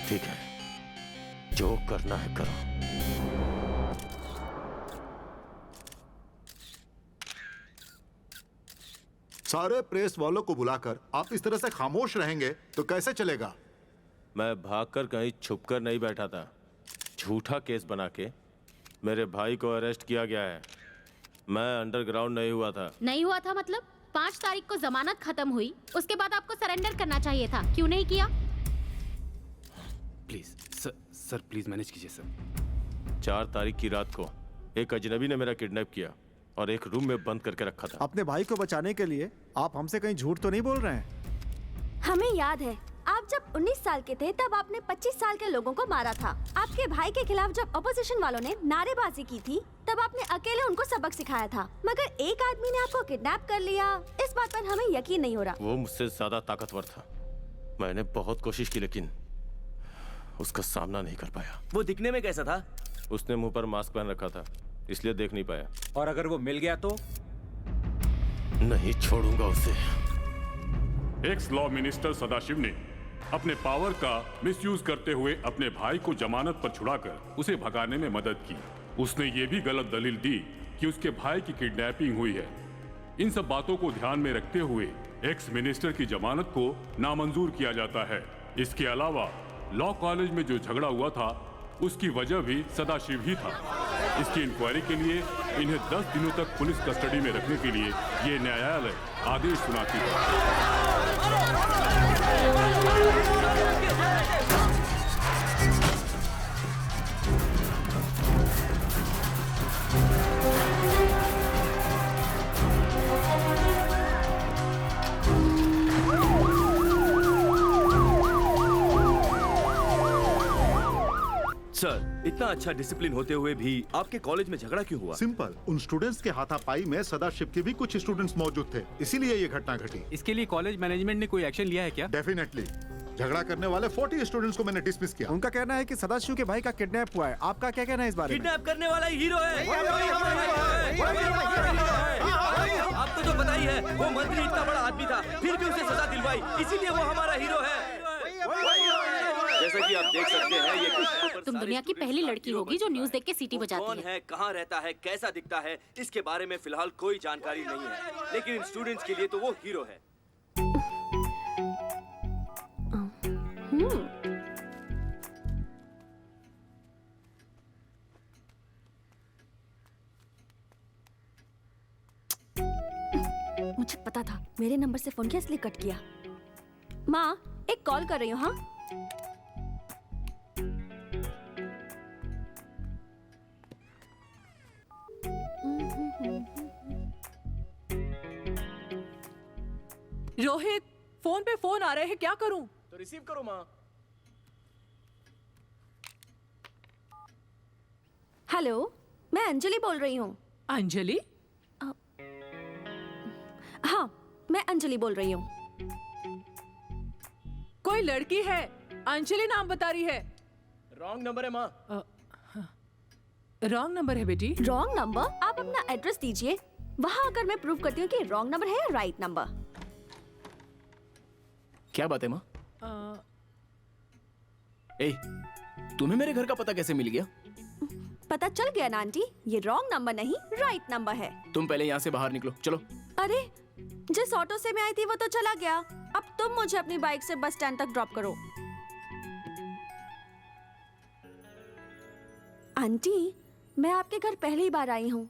ठीक है, जो करना है करो। सारे प्रेस वालों को बुलाकर आप इस तरह से खामोश रहेंगे तो कैसे चलेगा? मैं भागकर कहीं छुपकर नहीं बैठा था। झूठा केस बना के मेरे भाई को अरेस्ट किया गया है। मैं अंडरग्राउंड नहीं हुआ था। नहीं हुआ था मतलब? 5 तारीख को जमानत खत्म हुई, उसके बाद आपको सरेंडर करना चाहिए था, क्यों नहीं किया? प्लीज सर प्लीज मैनेज कीजिए सर। 4 तारीख की रात को एक अजनबी ने मेरा किडनैप किया और एक रूम में बंद करके रखा था। अपने भाई को बचाने के लिए आप हमसे कहीं झूठ तो नहीं बोल रहे हैं? हमें याद है, आप जब 19 साल के थे तब आपने 25 साल के लोगों को मारा था। आपके भाई के खिलाफ जब अपोजिशन वालों ने नारेबाजी की थी तब आपने अकेले उनको सबक सिखाया था। मगर एक आदमी ने आपको किडनैप कर लिया, इस बात पर हमें यकीन नहीं हो रहा। वो मुझसे ज्यादा ताकतवर था। मैंने बहुत कोशिश की लेकिन उसका सामना नहीं कर पाया। वो दिखने में कैसा था? उसने मुंह पर मास्क पहन रखा था, इसलिए देख नहीं पाया। और अगर वो मिल गया तो? नहीं छोड़ूंगा उसे। एक्स लॉ मिनिस्टर सदाशिव ने अपने पावर का मिसयूज करते हुए अपने भाई को जमानत पर छुड़ाकर उसे भगाने में मदद की। उसने ये भी गलत दलील दी कि उसके भाई की किडनैपिंग हुई है। इन सब बातों को ध्यान में रखते हुए एक्स मिनिस्टर की जमानत को नामंजूर किया जाता है। इसके अलावा लॉ कॉलेज में जो झगड़ा हुआ था उसकी वजह भी सदाशिव ही था। इसकी इंक्वायरी के लिए इन्हें 10 दिनों तक पुलिस कस्टडी में रखने के लिए ये न्यायालय आदेश सुनाती है। सर, इतना अच्छा डिसिप्लिन होते हुए भी आपके कॉलेज में झगड़ा क्यों हुआ? सिंपल, उन स्टूडेंट्स के हाथापाई में सदाशिव के भी कुछ स्टूडेंट्स मौजूद थे, इसीलिए ये घटना घटी। इसके लिए कॉलेज मैनेजमेंट ने कोई एक्शन लिया है क्या? डेफिनेटली। झगड़ा करने वाले 40 स्टूडेंट्स को मैंने डिसमिस किया। उनका कहना है कि सदाशिव के भाई का किडनैप हुआ है। आपका क्या कहना है इस बारे में? किडनैप करने वाला ही हीरो है। आपको तो पता ही है, वो मंत्री इतना बड़ा आदमी था, फिर भी उसे सजा दिलवाई, इसीलिए वो हमारा हीरो है। जैसा कि आप देख सकते हैं, ये तुम दुनिया की पहली लड़की होगी जो न्यूज़ देख के सीटी बजाती कौन है, कहाँ रहता है, कैसा दिखता है, इसके बारे में फिलहाल कोई जानकारी नहीं है, लेकिन इन स्टूडेंट्स के लिए तो वो हीरो है। मुझे पता था, मेरे नंबर से फोन किया इसलिए कट किया। माँ, एक कॉल कर रही हूँ। हाँ, रोहित, फोन पे फोन आ रहे हैं, क्या करूं? तो रिसीव करो माँ। हेलो, मैं अंजलि बोल रही हूँ। अंजलि? हाँ, मैं अंजलि बोल रही हूँ। कोई लड़की है, अंजलि नाम बता रही है। रॉन्ग नंबर है माँ। रॉन्ग नंबर है बेटी। Wrong number? आप अपना एड्रेस दीजिए, वहाँ आकर मैं प्रूव करती हूँ कि रॉन्ग नंबर है या राइट नंबर। क्या बात है माँ? ए, तुम्हें मेरे घर का पता कैसे मिल गया? पता चल गया ना आंटी, ये रॉन्ग नंबर नहीं राइट नंबर है। तुम पहले यहाँ से बाहर निकलो, चलो। अरे, जिस ऑटो से मैं आई थी वो तो चला गया, अब तुम मुझे अपनी बाइक से बस स्टैंड तक ड्रॉप करो। आंटी, मैं आपके घर पहली बार आई हूँ,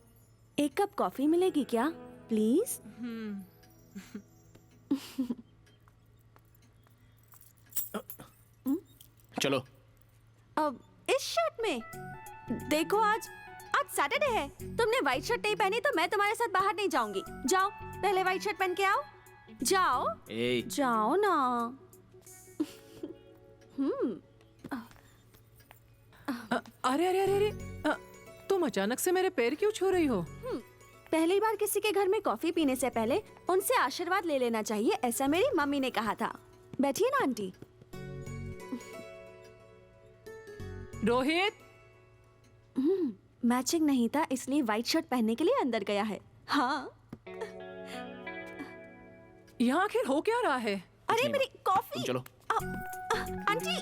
एक कप कॉफी मिलेगी क्या प्लीज? चलो। अब इस शर्ट में देखो, आज सैटरडे है, तुमने व्हाइट शर्ट नहीं पहनी तो मैं तुम्हारे साथ बाहर नहीं जाऊंगी। जाओ, पहले व्हाइट शर्ट पहन के आओ। जाओ जाओ ना। अरे अरे अरे अरे, तुम अचानक से मेरे पैर क्यों छू रही हो? पहली बार किसी के घर में कॉफी पीने से पहले उनसे आशीर्वाद ले लेना चाहिए, ऐसा मेरी मम्मी ने कहा था। बैठिए ना आंटी। रोहित, मैचिंग नहीं था इसलिए व्हाइट शर्ट पहनने के लिए अंदर गया है। हाँ, यहाँ आखिर हो क्या रहा है? अरे मेरी कॉफी। चलो। आंटी,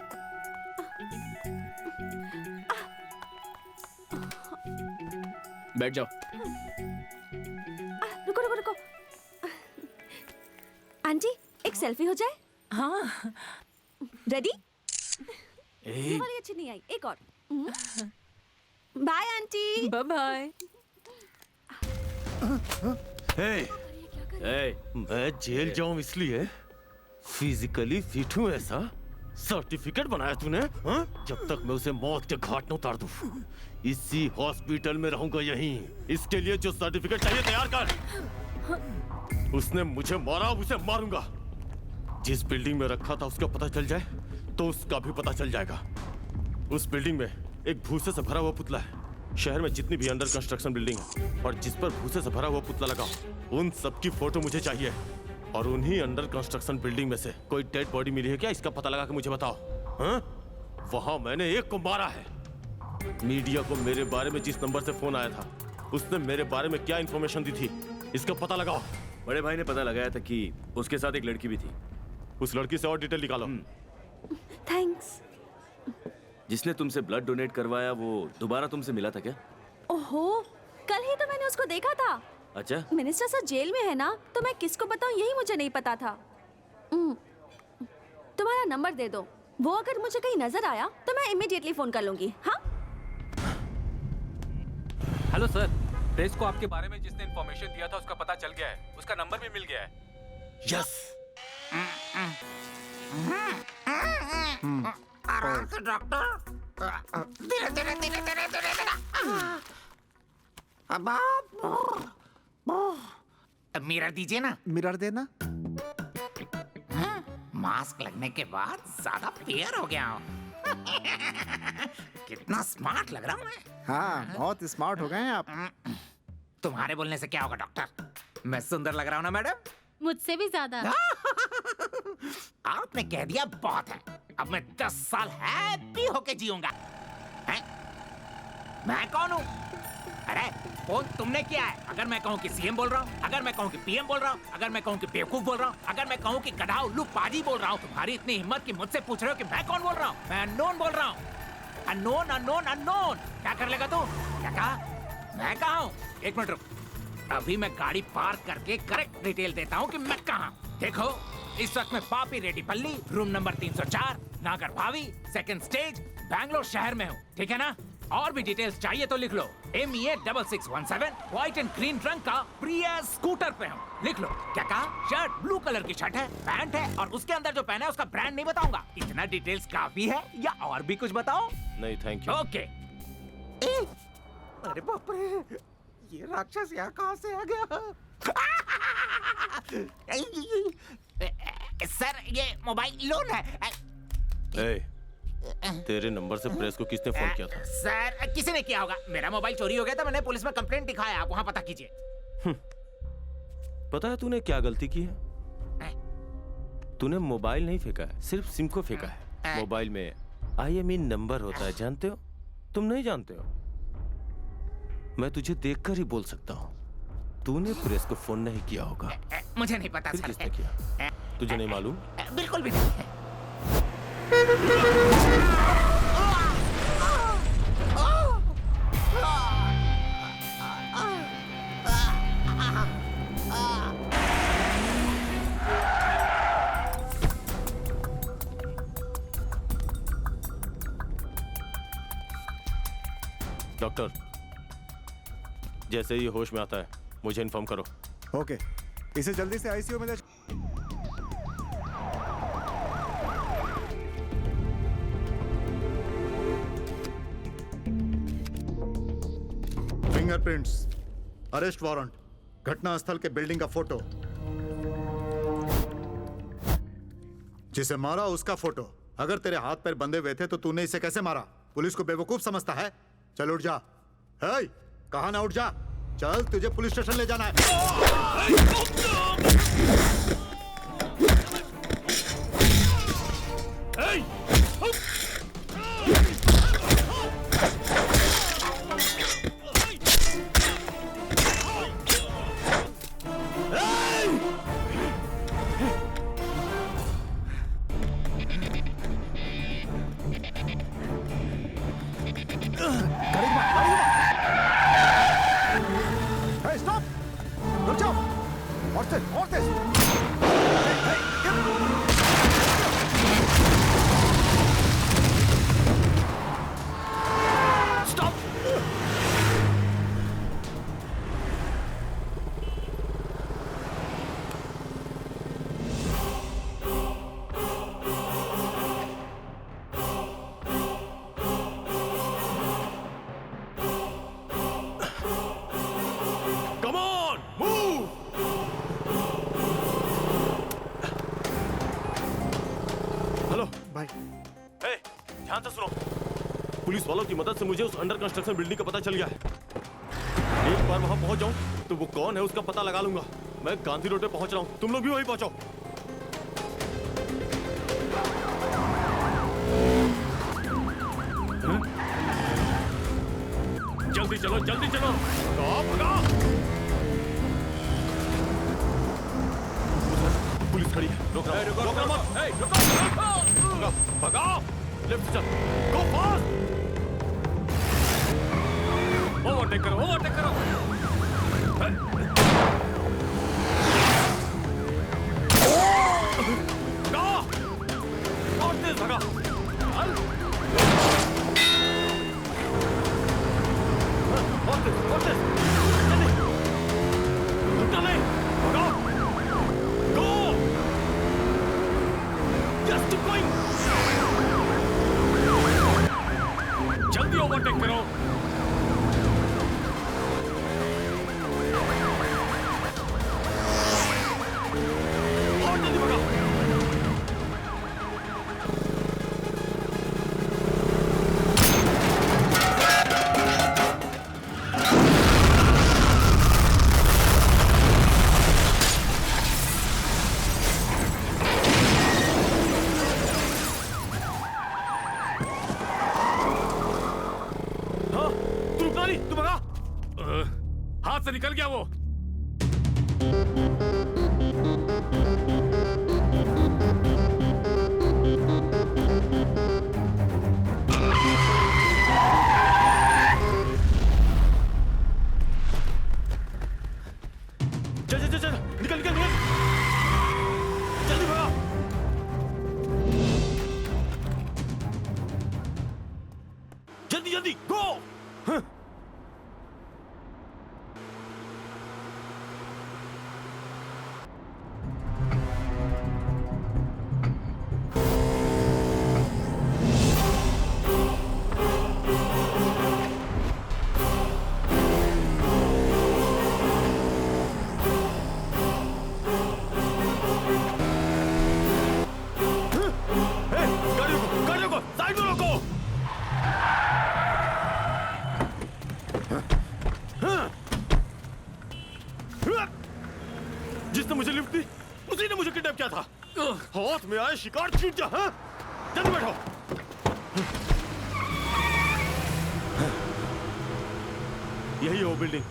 बैठ जाओ। रुको रुको रुको। आंटी, एक सेल्फी हो जाए? हाँ। रेडी? ये वाली अच्छी नहीं आई, एक और। Bye aunty. Bye bye. मैं जेल जाऊं इसलिए फिजिकली फिट हूं ऐसा सर्टिफिकेट बनाया तूने? हाँ? जब तक मैं उसे मौत के घाट न उतार दूं, इसी हॉस्पिटल में रहूंगा यहीं। इसके लिए जो सर्टिफिकेट चाहिए तैयार कर। उसने मुझे मारा, उसे मारूंगा। जिस बिल्डिंग में रखा था उसका पता चल जाए तो उसका भी पता चल जाएगा। उस बिल्डिंग में एक भूसे से भरा हुआ पुतला है। शहर में जितनी भी अंडर कंस्ट्रक्शन बिल्डिंग है और जिस पर भूसे से भरा हुआ पुतला लगा उन सबकी फोटो मुझे चाहिए। और उन्हीं अंडर कंस्ट्रक्शन बिल्डिंग में से कोई डेड बॉडी मिली है क्या? इसका पता लगा के मुझे बताओ। हाँ? वहां मैंने एक को मारा है। मीडिया को मेरे बारे में जिस नंबर से फोन आया था उसने मेरे बारे में क्या इंफॉर्मेशन दी थी, इसका पता लगाओ। बड़े भाई ने पता लगाया था कि उसके साथ एक लड़की भी थी। उस लड़की से और डिटेल निकालो। थैंक्स। जिसने तुमसे ब्लड डोनेट करवाया वो दोबारा तुमसे मिला था क्या? ओहो, कल ही तो मैंने उसको देखा था। अच्छा, मिनिस्टर सर जेल में है ना, तो मैं किसको बताऊं यही मुझे नहीं पता था। तुम्हारा नंबर दे दो, वो अगर मुझे कहीं नजर आया तो मैं इमीडिएटली फोन कर लूंगी। हाँ? हेलो सर, प्रेस को आपके बारे में जिसने इन्फॉर्मेशन दिया था उसका पता चल गया है, उसका नंबर भी मिल गया है। यस। आराम से डॉक्टर, धीरे धीरे धीरे धीरे धीरे धीरे। मिरर दीजिए ना। मिरर देना। मास्क लगने के बाद ज्यादा फेयर हो गया हूँ। कितना स्मार्ट लग रहा हूँ मैं। हाँ, बहुत स्मार्ट हो गए हैं आप। तुम्हारे बोलने से क्या होगा डॉक्टर? मैं सुंदर लग रहा हूँ ना मैडम? मुझसे भी ज्यादा। आपने कह दिया बहुत है। अब मैं 10 साल हैप्पी होके जीऊंगा। हैं? मैं कौन हूँ? अरे फोन तुमने किया है। अगर मैं कहूँ कि सीएम बोल रहा हूँ, अगर मैं कहूँ कि पीएम बोल रहा हूँ, अगर मैं कहूँ कि बेवकूफ बोल रहा हूँ, अगर मैं कहूँ कि गधा उल्लू पाजी बोल रहा हूँ, तुम्हारी इतनी हिम्मत कि मुझसे पूछ रहे हो कि मैं कौन बोल रहा हूँ? मैं अननोन बोल रहा हूँ। Unknown unknown unknown. क्या कर लेगा तू? क्या कहा? मैं कहाँ हूँ? एक मिनट रुक, अभी मैं गाड़ी पार्क करके करेक्ट डिटेल देता हूँ कि मैं कहाँ। देखो, इस वक्त मैं पापी रेड्डीपल्ली, रूम नंबर 304, नागर भावी, सेकंड स्टेज, बैंगलोर शहर में हूँ। ठीक है ना? और भी डिटेल्स चाहिए तो लिख लो। MEA 6617 व्हाइट एंड ग्रीन रंग का प्रियस स्कूटर पे हूँ। लिख लो। क्या कहा? शर्ट ब्लू कलर की शर्ट है, पैंट है और उसके अंदर जो पहना है उसका ब्रांड नहीं बताऊंगा। इतना डिटेल्स काफी है या और भी कुछ बताओ? नहीं थैंक यू। ओके। अरे बाप रे, ये राक्षस यहाँ कहाँ से आ गया? सर ये मोबाइल लोन है। तेरे नंबर से प्रेस को किसने फोन किया था? सर किसी ने किया होगा। मेरा मोबाइल चोरी हो गया था, मैंने पुलिस में कंप्लेंट दिखाया। आप वहाँ पता कीजिए। पता है तूने क्या गलती की है? तूने मोबाइल नहीं फेंका है, सिर्फ सिम को फेंका है। मोबाइल में IMEI नंबर होता है, जानते हो? तुम नहीं जानते हो? मैं तुझे देखकर ही बोल सकता हूँ। तूने प्रेस को फोन नहीं किया होगा। मुझे नहीं पता फिर सर। किसने किया? तुझे नहीं मालूम? बिल्कुल भी नहीं। डॉक्टर, जैसे ही होश में आता है मुझे इन्फॉर्म करो। ओके, इसे जल्दी से ICU में ले। फिंगरप्रिंट्स, अरेस्ट वारंट, घटनास्थल के बिल्डिंग का फोटो, जिसे मारा उसका फोटो। अगर तेरे हाथ पैर बंधे हुए थे तो तूने इसे कैसे मारा? पुलिस को बेवकूफ समझता है? चल उठ जा। हे, कहा ना उठ जा। चल, तुझे पुलिस स्टेशन ले जाना है। ध्यान से सुनो। पुलिस वालों की मदद से मुझे उस अंडर कंस्ट्रक्शन बिल्डिंग का पता चल गया है। एक बार वहां पहुंच जाऊं तो वो कौन है उसका पता लगा लूंगा। मैं गांधी रोड पे पहुंच रहा हूं, तुम लोग भी वहीं पहुंचो। जल्दी चलो, जल्दी चलो। भगाओ। पुलिस खड़ी है, रोक रहा मत। भगाओ, लेफ्ट चल, गो फास्ट। ओवरटेक करो, ओवरटेक करो। और तेज भगा। और तेज, जल्दी। रुकना नहीं, भगाओ। गो। Just keep going. जल्दी ओवरटेक करो। और जल्दी भगाओ। हाथ से निकल गया वो। चल चल चल, निकल निकल निकल, जल्दी भगाओ। जल्दी जल्दी गो। जिसने मुझे लिफ्ट दी उसी ने मुझे किडनैप किया था। हाथ में आए शिकार छूट जा। हाँ? जल्दी बैठो। यही है वो बिल्डिंग।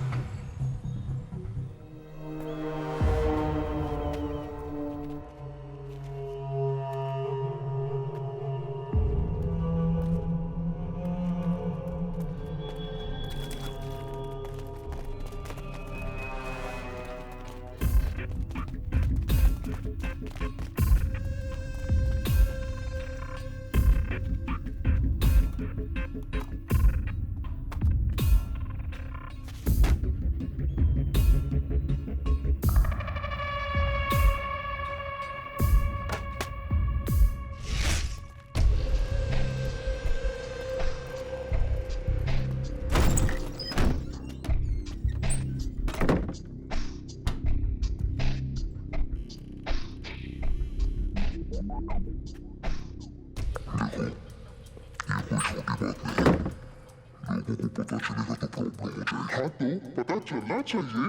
पता चलना चाहिए।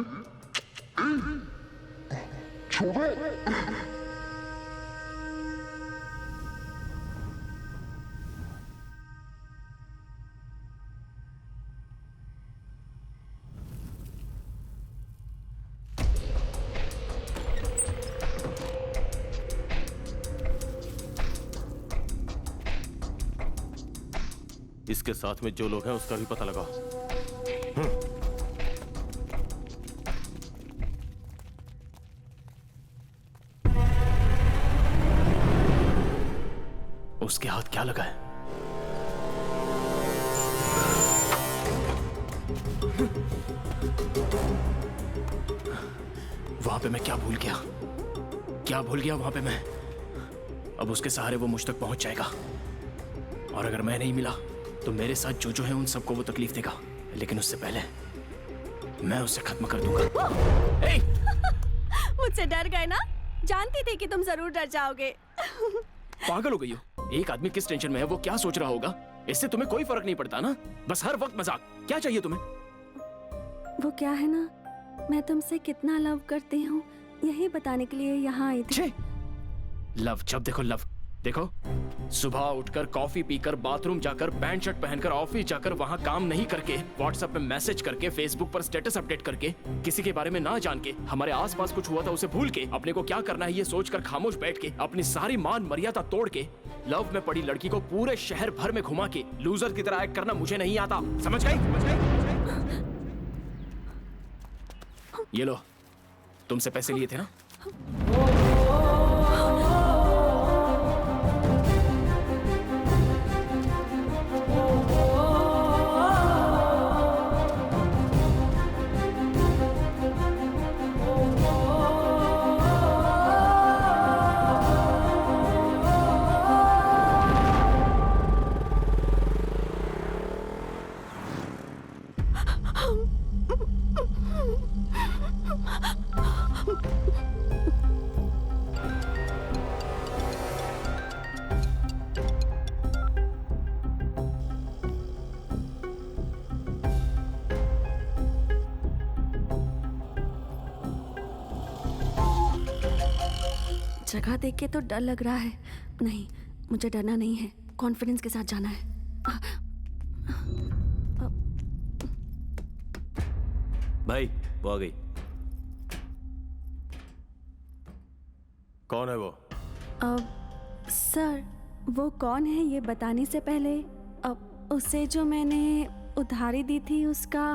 छोड़ो। इसके साथ में जो लोग हैं उसका भी पता लगाओ। उसके हाथ क्या लगा है? वहां पे मैं क्या भूल गया? क्या भूल गया वहां पे मैं? अब उसके सहारे वो मुझ तक पहुंच जाएगा और अगर मैं नहीं मिला तो मेरे साथ जो है उन सबको वो तकलीफ देगा, लेकिन उससे पहले मैं उसे खत्म कर दूंगा। मुझसे डर गए ना? जानती थी कि तुम जरूर डर जाओगे। पागल हो गई हो? एक आदमी किस टेंशन में है, वो क्या सोच रहा होगा, इससे तुम्हें कोई फर्क नहीं पड़ता ना। बस हर वक्त मजाक। क्या चाहिए तुम्हें? वो क्या है ना, मैं तुमसे कितना लव करती हूँ यही बताने के लिए यहाँ आई थी। लव, जब देखो लव। देखो, सुबह उठकर कॉफी पीकर बाथरूम जाकर पैंट शर्ट पहनकर ऑफिस जाकर वहाँ काम नहीं करके, व्हाट्सएप पे मैसेज करके, फेसबुक पर स्टेटस अपडेट करके, किसी के बारे में ना जान के, हमारे आसपास कुछ हुआ था उसे भूल के, अपने को क्या करना है ये सोचकर खामोश बैठ के, अपनी सारी मान मर्यादा तोड़ के, लव में पड़ी लड़की को पूरे शहर भर में घुमा के लूजर की तरह एक्ट करना मुझे नहीं आता। समझ गई? ये लो, तुमसे पैसे लिए थे ना? जगह देख के तो डर लग रहा है। नहीं, मुझे डरना नहीं है, कॉन्फिडेंस के साथ जाना है। भाई वो आ गई। कौन है वो? सर, वो कौन है ये बताने से पहले उसे जो मैंने उधारी दी थी उसका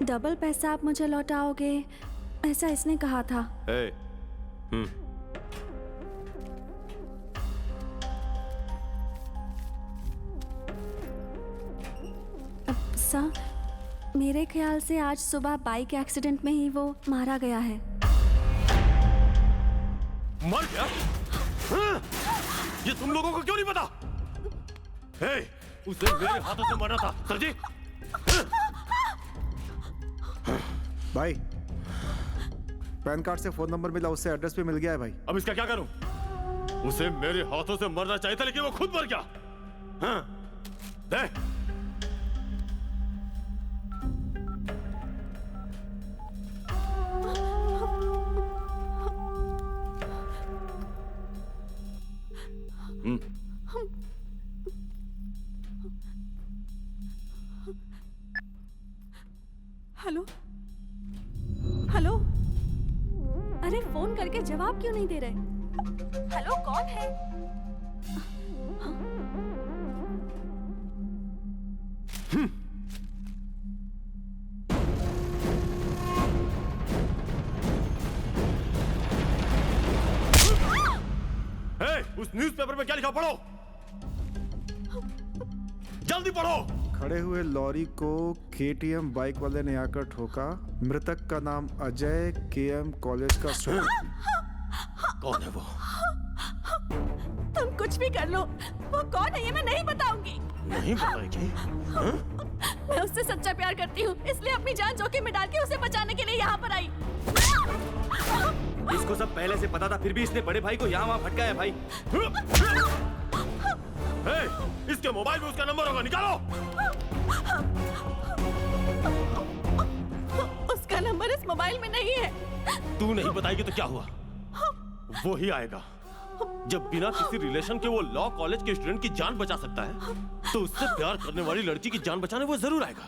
डबल पैसा आप मुझे लौटाओगे, ऐसा इसने कहा था। सर, मेरे ख्याल से आज सुबह बाइक एक्सीडेंट में ही वो मारा गया है। मर गया? हाँ? ये तुम लोगों को क्यों नहीं पता? उसे मेरे हाथों से मारा था, सर जी। भाई, पैन कार्ड से फोन नंबर मिला, उससे एड्रेस भी मिल गया है भाई। अब इसका क्या करूं? उसे मेरे हाथों से मरना चाहिए था, लेकिन वो खुद मर गया। हाँ? दे। हेलो हेलो, अरे फोन करके जवाब क्यों नहीं दे रहे? हेलो, कौन है? उस न्यूज़पेपर में क्या लिखा पढ़ो, जल्दी पढ़ो। खड़े हुए लॉरी को KTM बाइक वाले ने आकर ठोका। मृतक का नाम अजय, KM कॉलेज का स्टूडेंट। कौन है वो? तुम कुछ भी कर लो, वो कौन है ये मैं नहीं बताऊंगी। नहीं बताएगी? मैं उससे सच्चा प्यार करती हूँ, इसलिए अपनी जान जोखिम में डाल के उसे बचाने के लिए यहाँ पर आई। इसको सब पहले से पता था, फिर भी इसने बड़े भाई को यहाँ वहाँ भटकाया भाई। इसके मोबाइल में उसका नंबर होगा, निकालो। उसका नंबर इस मोबाइल में नहीं है। तू नहीं बताएगी तो क्या हुआ? वो ही आएगा। जब बिना किसी रिलेशन के वो लॉ कॉलेज के स्टूडेंट की जान बचा सकता है, तो उससे प्यार करने वाली लड़की की जान बचाने वो जरूर आएगा।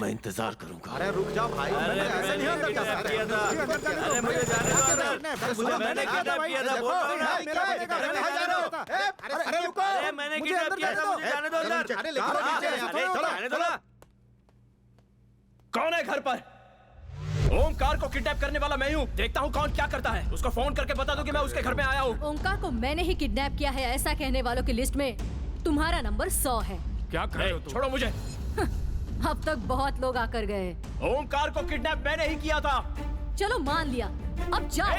मैं इंतजार करूंगा। अरे रुक जाओ भाई, मैंने ऐसे नहीं अंदर किया था। अरे मुझे जाने दो, मैंने किडनैप किया था, बोल रहा हूं ना। अरे रुको, अरे मैंने किडनैप किया था, मुझे जाने दो अंदर। जाने दो ना। कौन है घर पर? ओमकार को किडनैप करने वाला मैं हूँ। देखता हूँ कौन क्या करता है। उसको फोन करके बता दो कि मैं उसके घर में आया हूँ। ओमकार को मैंने ही किडनैप किया है, ऐसा कहने वालों की लिस्ट में तुम्हारा नंबर 100 है। क्या कर रहे हो तुम? छोड़ो मुझे। अब तक बहुत लोग आकर गए। ओमकार को किडनैप मैंने ही किया था। चलो मान लिया, अब जाओ।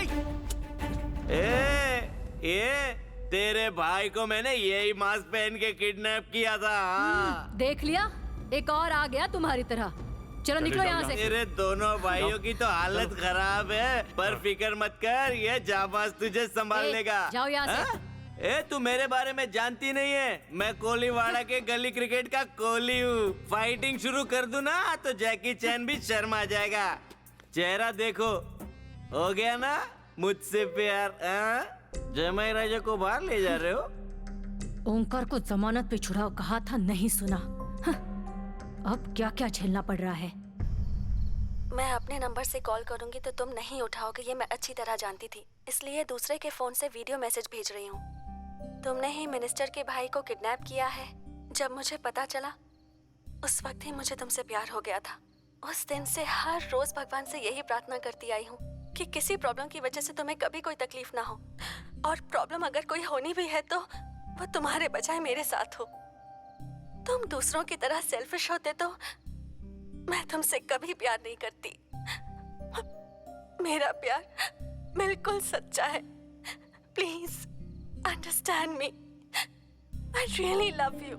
ए, तेरे भाई को मैंने यही मास्क पहन के किडनैप किया था। देख लिया, एक और आ गया तुम्हारी तरह। चलो निकलो यहाँ से। तेरे दोनों भाइयों की तो हालत खराब है, पर फिक्र मत कर, ये जाबाज तुझे संभाल लेगा। जाओ यहाँ से। ए तू मेरे बारे में जानती नहीं है, मैं कोलीवाड़ा के गली क्रिकेट का कोहली हूँ। फाइटिंग शुरू कर दूं ना तो जैकी चैन भी शर्मा जाएगा। चेहरा देखो, हो गया ना मुझसे प्यार? जमाई राजा को बाहर ले जा रहे हो? ओंकार को जमानत पे छुड़ाओ कहा था, नहीं सुना। अब क्या क्या झेलना पड़ रहा है। मैं अपने नंबर से कॉल करूंगी तो तुम नहीं उठाओगे, ये मैं अच्छी तरह जानती थी, इसलिए दूसरे के फोन से वीडियो मैसेज भेज रही हूँ। तुमने ही मिनिस्टर के भाई को किडनैप किया है। जब मुझे पता चला उस वक्त ही मुझे तुमसे प्यार हो गया था। उस दिन से हर रोज भगवान से यही प्रार्थना करती आई हूँ कि किसी प्रॉब्लम की वजह से तुम्हें कभी कोई तकलीफ ना हो, और प्रॉब्लम अगर कोई होनी भी है तो वो तुम्हारे बजाय मेरे साथ हो। तुम दूसरों की तरह सेल्फिश होते तो मैं तुमसे कभी प्यार नहीं करती। मेरा प्यार बिल्कुल सच्चा है। Please understand me. I really love you.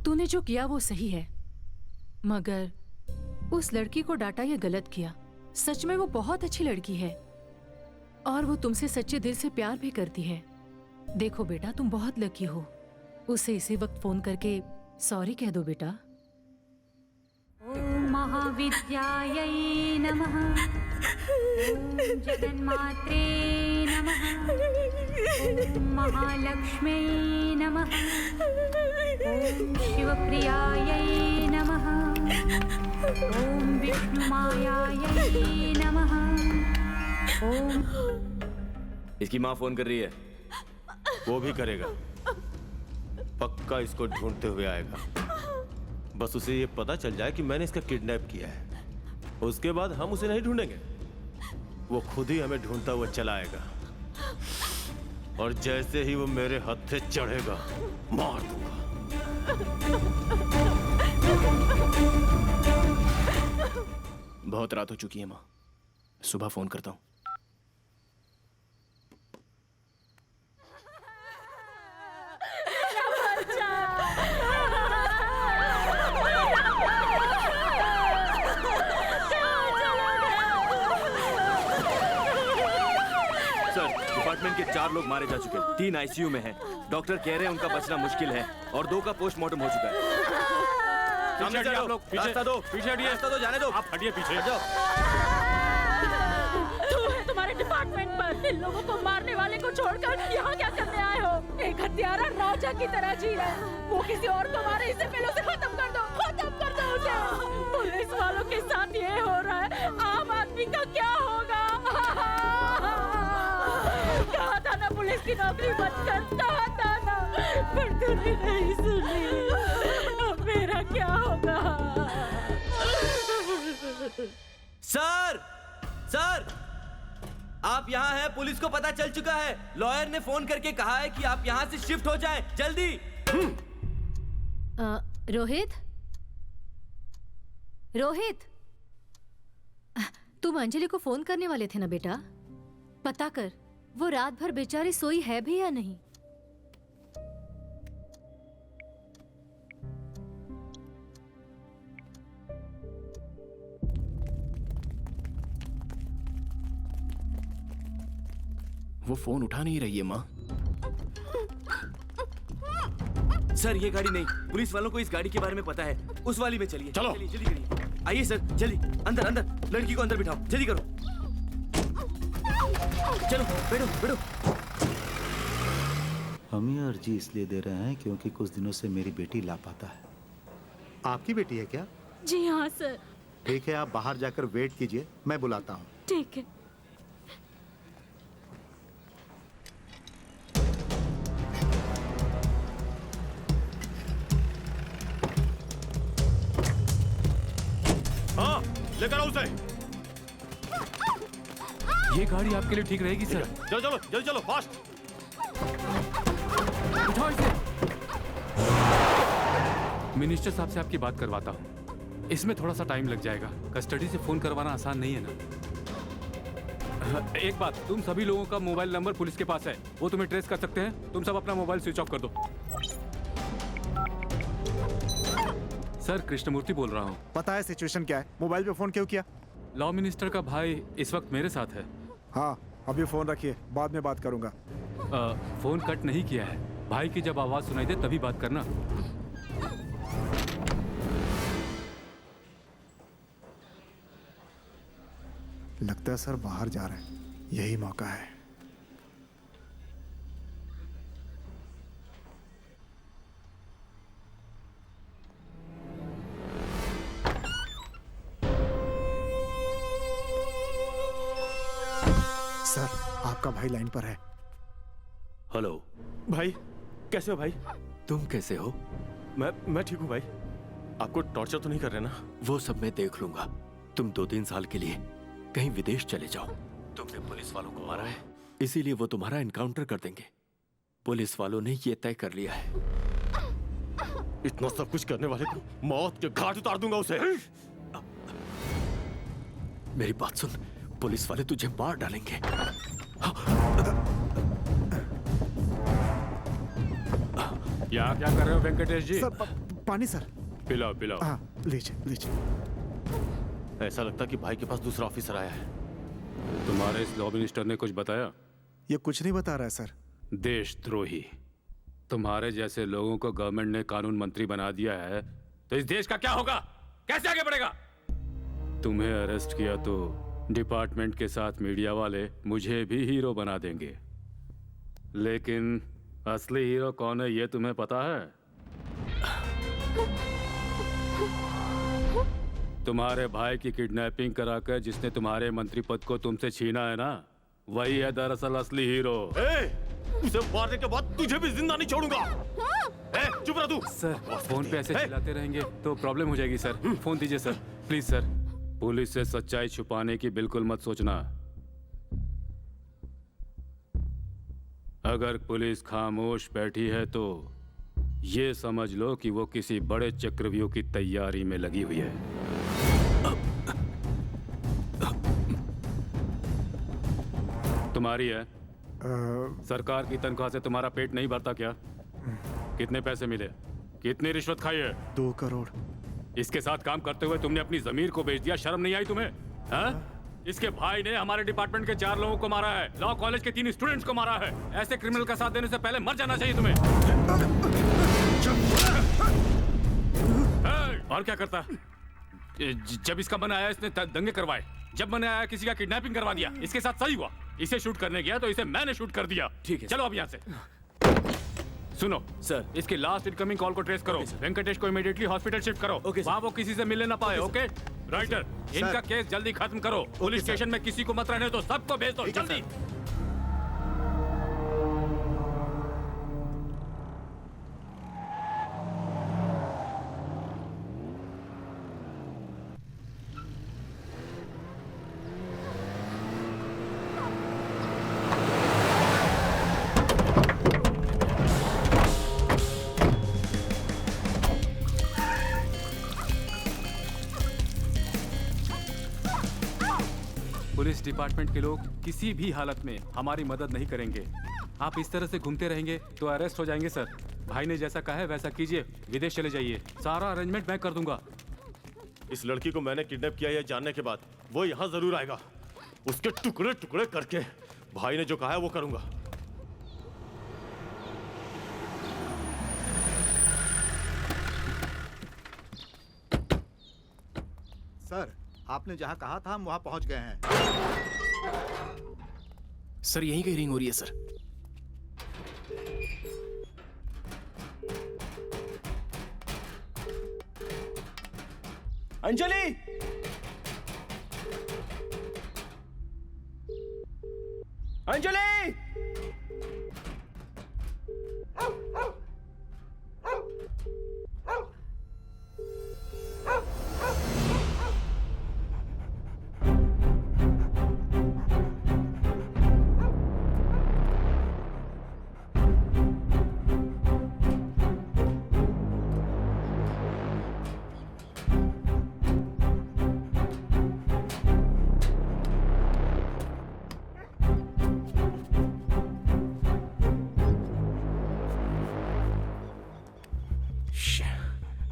तूने जो किया वो सही है, मगर उस लड़की को डांटा ये गलत किया। सच में वो बहुत अच्छी लड़की है और वो तुमसे सच्चे दिल से प्यार भी करती है। देखो बेटा, तुम बहुत लकी हो। उसे इसी वक्त फोन करके सॉरी कह दो बेटा। ओम महाविद्यायै नमः। ओम जगन्मात्रे नमः। ओम महालक्ष्म्यै नमः। ओम शिवप्रियायै नमः। ओम विष्णुमायायै नमः। ओम। इसकी माँ फोन कर रही है। वो भी करेगा, पक्का इसको ढूंढते हुए आएगा। बस उसे ये पता चल जाए कि मैंने इसका किडनैप किया है, उसके बाद हम उसे नहीं ढूंढेंगे, वो खुद ही हमें ढूंढता हुआ चला आएगा। और जैसे ही वो मेरे हाथ से चढ़ेगा मार दूंगा। बहुत रात हो चुकी है माँ, सुबह फोन करता हूँ। डिपार्टमेंट के 4 लोग मारे जा चुके हैं, 3 आईसीयू में हैं। डॉक्टर कह रहे हैं उनका बचना मुश्किल है और 2 का पोस्टमार्टम हो चुका है। सामने से आप लोग रास्ता दो, पीछे हटिए। रास्ता दो, जाने दो। आप हटिए पीछे। तुम्हारे डिपार्टमेंट पर इन लोगों को मारने वाले को छोड़कर यहाँ क्या करने आए हो? एक हत्यारा राजा की तरह जी रहा है, वो किसी और को मारे, इससे पहले उसे खत्म कर दो, खत्म कर दो उसे। पुलिस वालों के साथ ये हो रहा है, आम आदमी का क्या होगा? कहा था ना पुलिस की नौकरी मत कर, कहा था ना, पर तूने नहीं सुनी। अब मेरा क्या होगा? सर, सर, आप यहाँ हैं, पुलिस को पता चल चुका है। लॉयर ने फोन करके कहा है कि आप यहाँ से शिफ्ट हो जाएं, जल्दी। रोहित, रोहित, तुम अंजलि को फोन करने वाले थे ना बेटा? पता कर वो रात भर बेचारी सोई है भी या नहीं। वो फोन उठा नहीं रही है माँ। सर ये गाड़ी नहीं, पुलिस वालों को इस गाड़ी के बारे में पता है, उस वाली में चलिए। चलो चलिए, जल्दी करिए। आइए सर, जल्दी अंदर अंदर, लड़की को अंदर बिठाओ, जल्दी करो। चलो बैठो बैठो। हम ये अर्जी इसलिए दे रहे हैं क्योंकि कुछ दिनों से मेरी बेटी लापता है। आपकी बेटी है क्या? जी हाँ सर। ठीक है, आप बाहर जाकर वेट कीजिए, मैं बुलाता हूँ। ठीक है। हाँ, लेकर आओ उसे। ये गाड़ी आपके लिए ठीक रहेगी सर। चलो चलो जल्दी चलो, फास्ट। उठाओ इसे। मिनिस्टर साहब से आपकी बात करवाता हूँ, इसमें थोड़ा सा टाइम लग जाएगा। कस्टडी से फोन करवाना आसान नहीं है ना। एक बात, तुम सभी लोगों का मोबाइल नंबर पुलिस के पास है, वो तुम्हें ट्रेस कर सकते हैं। तुम सब अपना मोबाइल स्विच ऑफ कर दो। सर, कृष्णमूर्ति बोल रहा हूँ। पता है सिचुएशन क्या है? मोबाइल पे फोन क्यों किया? लॉ मिनिस्टर का भाई इस वक्त मेरे साथ है। हाँ, अभी फोन रखिए, बाद में बात करूंगा। फोन कट नहीं किया है। भाई की जब आवाज सुनाई दे तभी बात करना। लगता है सर बाहर जा रहे हैं, यही मौका है। सर, आपका भाई लाइन पर है। हेलो भाई, कैसे हो भाई? तुम कैसे हो? मैं ठीक हूँ भाई। आपको टॉर्चर तो नहीं कर रहे ना? वो सब मैं देख लूंगा। तुम 2-3 साल के लिए कहीं विदेश चले जाओ। तुमने पुलिस वालों को मारा है, इसीलिए वो तुम्हारा एनकाउंटर कर देंगे। पुलिस वालों ने ये तय कर लिया है। इतना सब कुछ करने वाले को मौत के घाट उतार दूंगा उसे। मेरी बात सुन, पुलिस वाले तुझे मार डालेंगे। क्या कर रहे हो वेंकटेश जी? सर, पानी सर। पिलाओ पिलाओ। हाँ, लीजिए लीजिए। ऐसा लगता कि भाई के पास दूसरा ऑफिसर आया है। तुम्हारे इस लॉ मिनिस्टर ने कुछ बताया? ये कुछ नहीं बता रहा है सर। देशद्रोही। तुम्हारे जैसे लोगों को गवर्नमेंट ने कानून मंत्री बना दिया है, तो इस देश का क्या होगा? कैसे आगे बढ़ेगा? तुम्हें अरेस्ट किया तो डिपार्टमेंट के साथ मीडिया वाले मुझे भी हीरो बना देंगे, लेकिन असली हीरो कौन है ये तुम्हें पता है? तुम्हारे भाई की किडनैपिंग कराकर जिसने तुम्हारे मंत्री पद को तुमसे छीना है ना, वही है दरअसल असली हीरो। उसे मारने के बाद तुझे भी जिंदा नहीं छोड़ूंगा। चुप रह तू। सर, फोन पे ऐसे चिल्लाते रहेंगे तो प्रॉब्लम हो जाएगी सर। फोन दीजिए सर, प्लीज सर। पुलिस से सच्चाई छुपाने की बिल्कुल मत सोचना। अगर पुलिस खामोश बैठी है तो ये समझ लो कि वो किसी बड़े चक्रव्यूह की तैयारी में लगी हुई है। तुम्हारी है? सरकार की तनख्वाह से तुम्हारा पेट नहीं भरता क्या? कितने पैसे मिले? कितनी रिश्वत खाई है? 2 करोड़। इसके साथ काम करते हुए तुमने अपनी जमीर को बेच दिया, शर्म नहीं आई तुम्हें? हाँ? इसके भाई ने हमारे डिपार्टमेंट के 4 लोगों को मारा है, लॉ कॉलेज के 3 स्टूडेंट्स को मारा है। ऐसे क्रिमिनल का साथ देने से पहले मर जाना चाहिए तुम्हें। और क्या करता? जब इसका मन आया इसने दंगे करवाए, जब मन आया किसी का किडनैपिंग करवा दिया। इसके साथ सही हुआ, इसे शूट करने गया तो इसे मैंने शूट कर दिया। ठीक है, चलो अब यहाँ से। सुनो सर, इसकी लास्ट इनकमिंग कॉल को ट्रेस करो। वेंकटेश को इमीडिएटली हॉस्पिटल शिफ्ट करो। वहाँ वो किसी से मिलने ना पाए। ओके राइटर, इनका केस जल्दी खत्म करो। पुलिस स्टेशन में किसी को मत रहने दो, सबको भेज दो जल्दी। पुलिस डिपार्टमेंट के लोग किसी भी हालत में हमारी मदद नहीं करेंगे। आप इस तरह से घूमते रहेंगे तो अरेस्ट हो जाएंगे सर। भाई ने जैसा कहा है वैसा कीजिए, विदेश चले जाइए, सारा अरेंजमेंट मैं कर दूंगा। इस लड़की को मैंने किडनैप किया है जानने के बाद वो यहाँ जरूर आएगा। उसके टुकड़े टुकड़े करके भाई ने जो कहा है वो करूंगा। सर, आपने जहां कहा था हम वहां पहुंच गए हैं। सर यहीं कहीं रिंग हो रही है सर। अंजलि! अंजलि!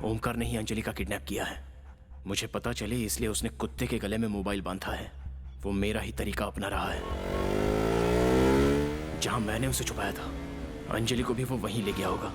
ओमकार ने ही अंजलि का किडनैप किया है। मुझे पता चले इसलिए उसने कुत्ते के गले में मोबाइल बांधा है। वो मेरा ही तरीका अपना रहा है। जहां मैंने उसे छुपाया था। अंजलि को भी वो वहीं ले गया होगा।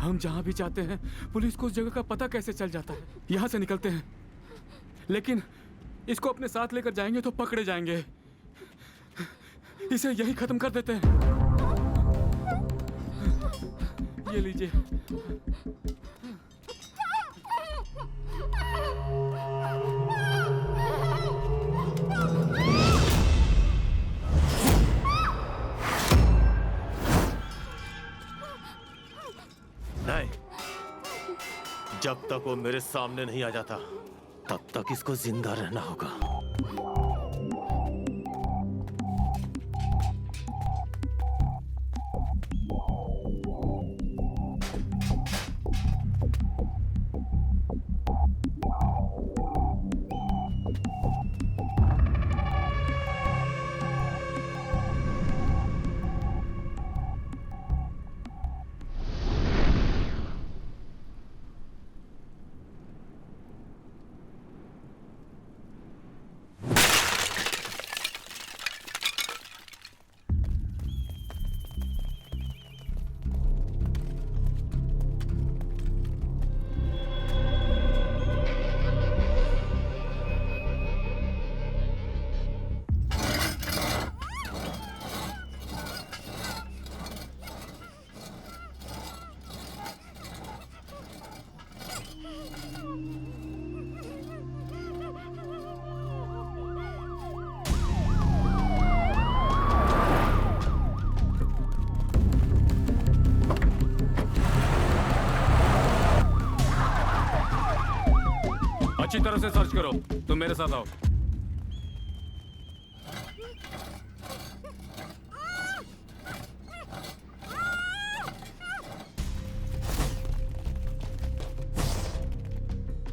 हम जहां भी जाते हैं पुलिस को उस जगह का पता कैसे चल जाता है। यहाँ से निकलते हैं लेकिन इसको अपने साथ लेकर जाएंगे तो पकड़े जाएंगे। इसे यहीं खत्म कर देते हैं। ये लीजिए। नहीं, जब तक वो मेरे सामने नहीं आ जाता तब तक इसको जिंदा रहना होगा। अच्छी तरह से सर्च करो। तुम मेरे साथ आओ।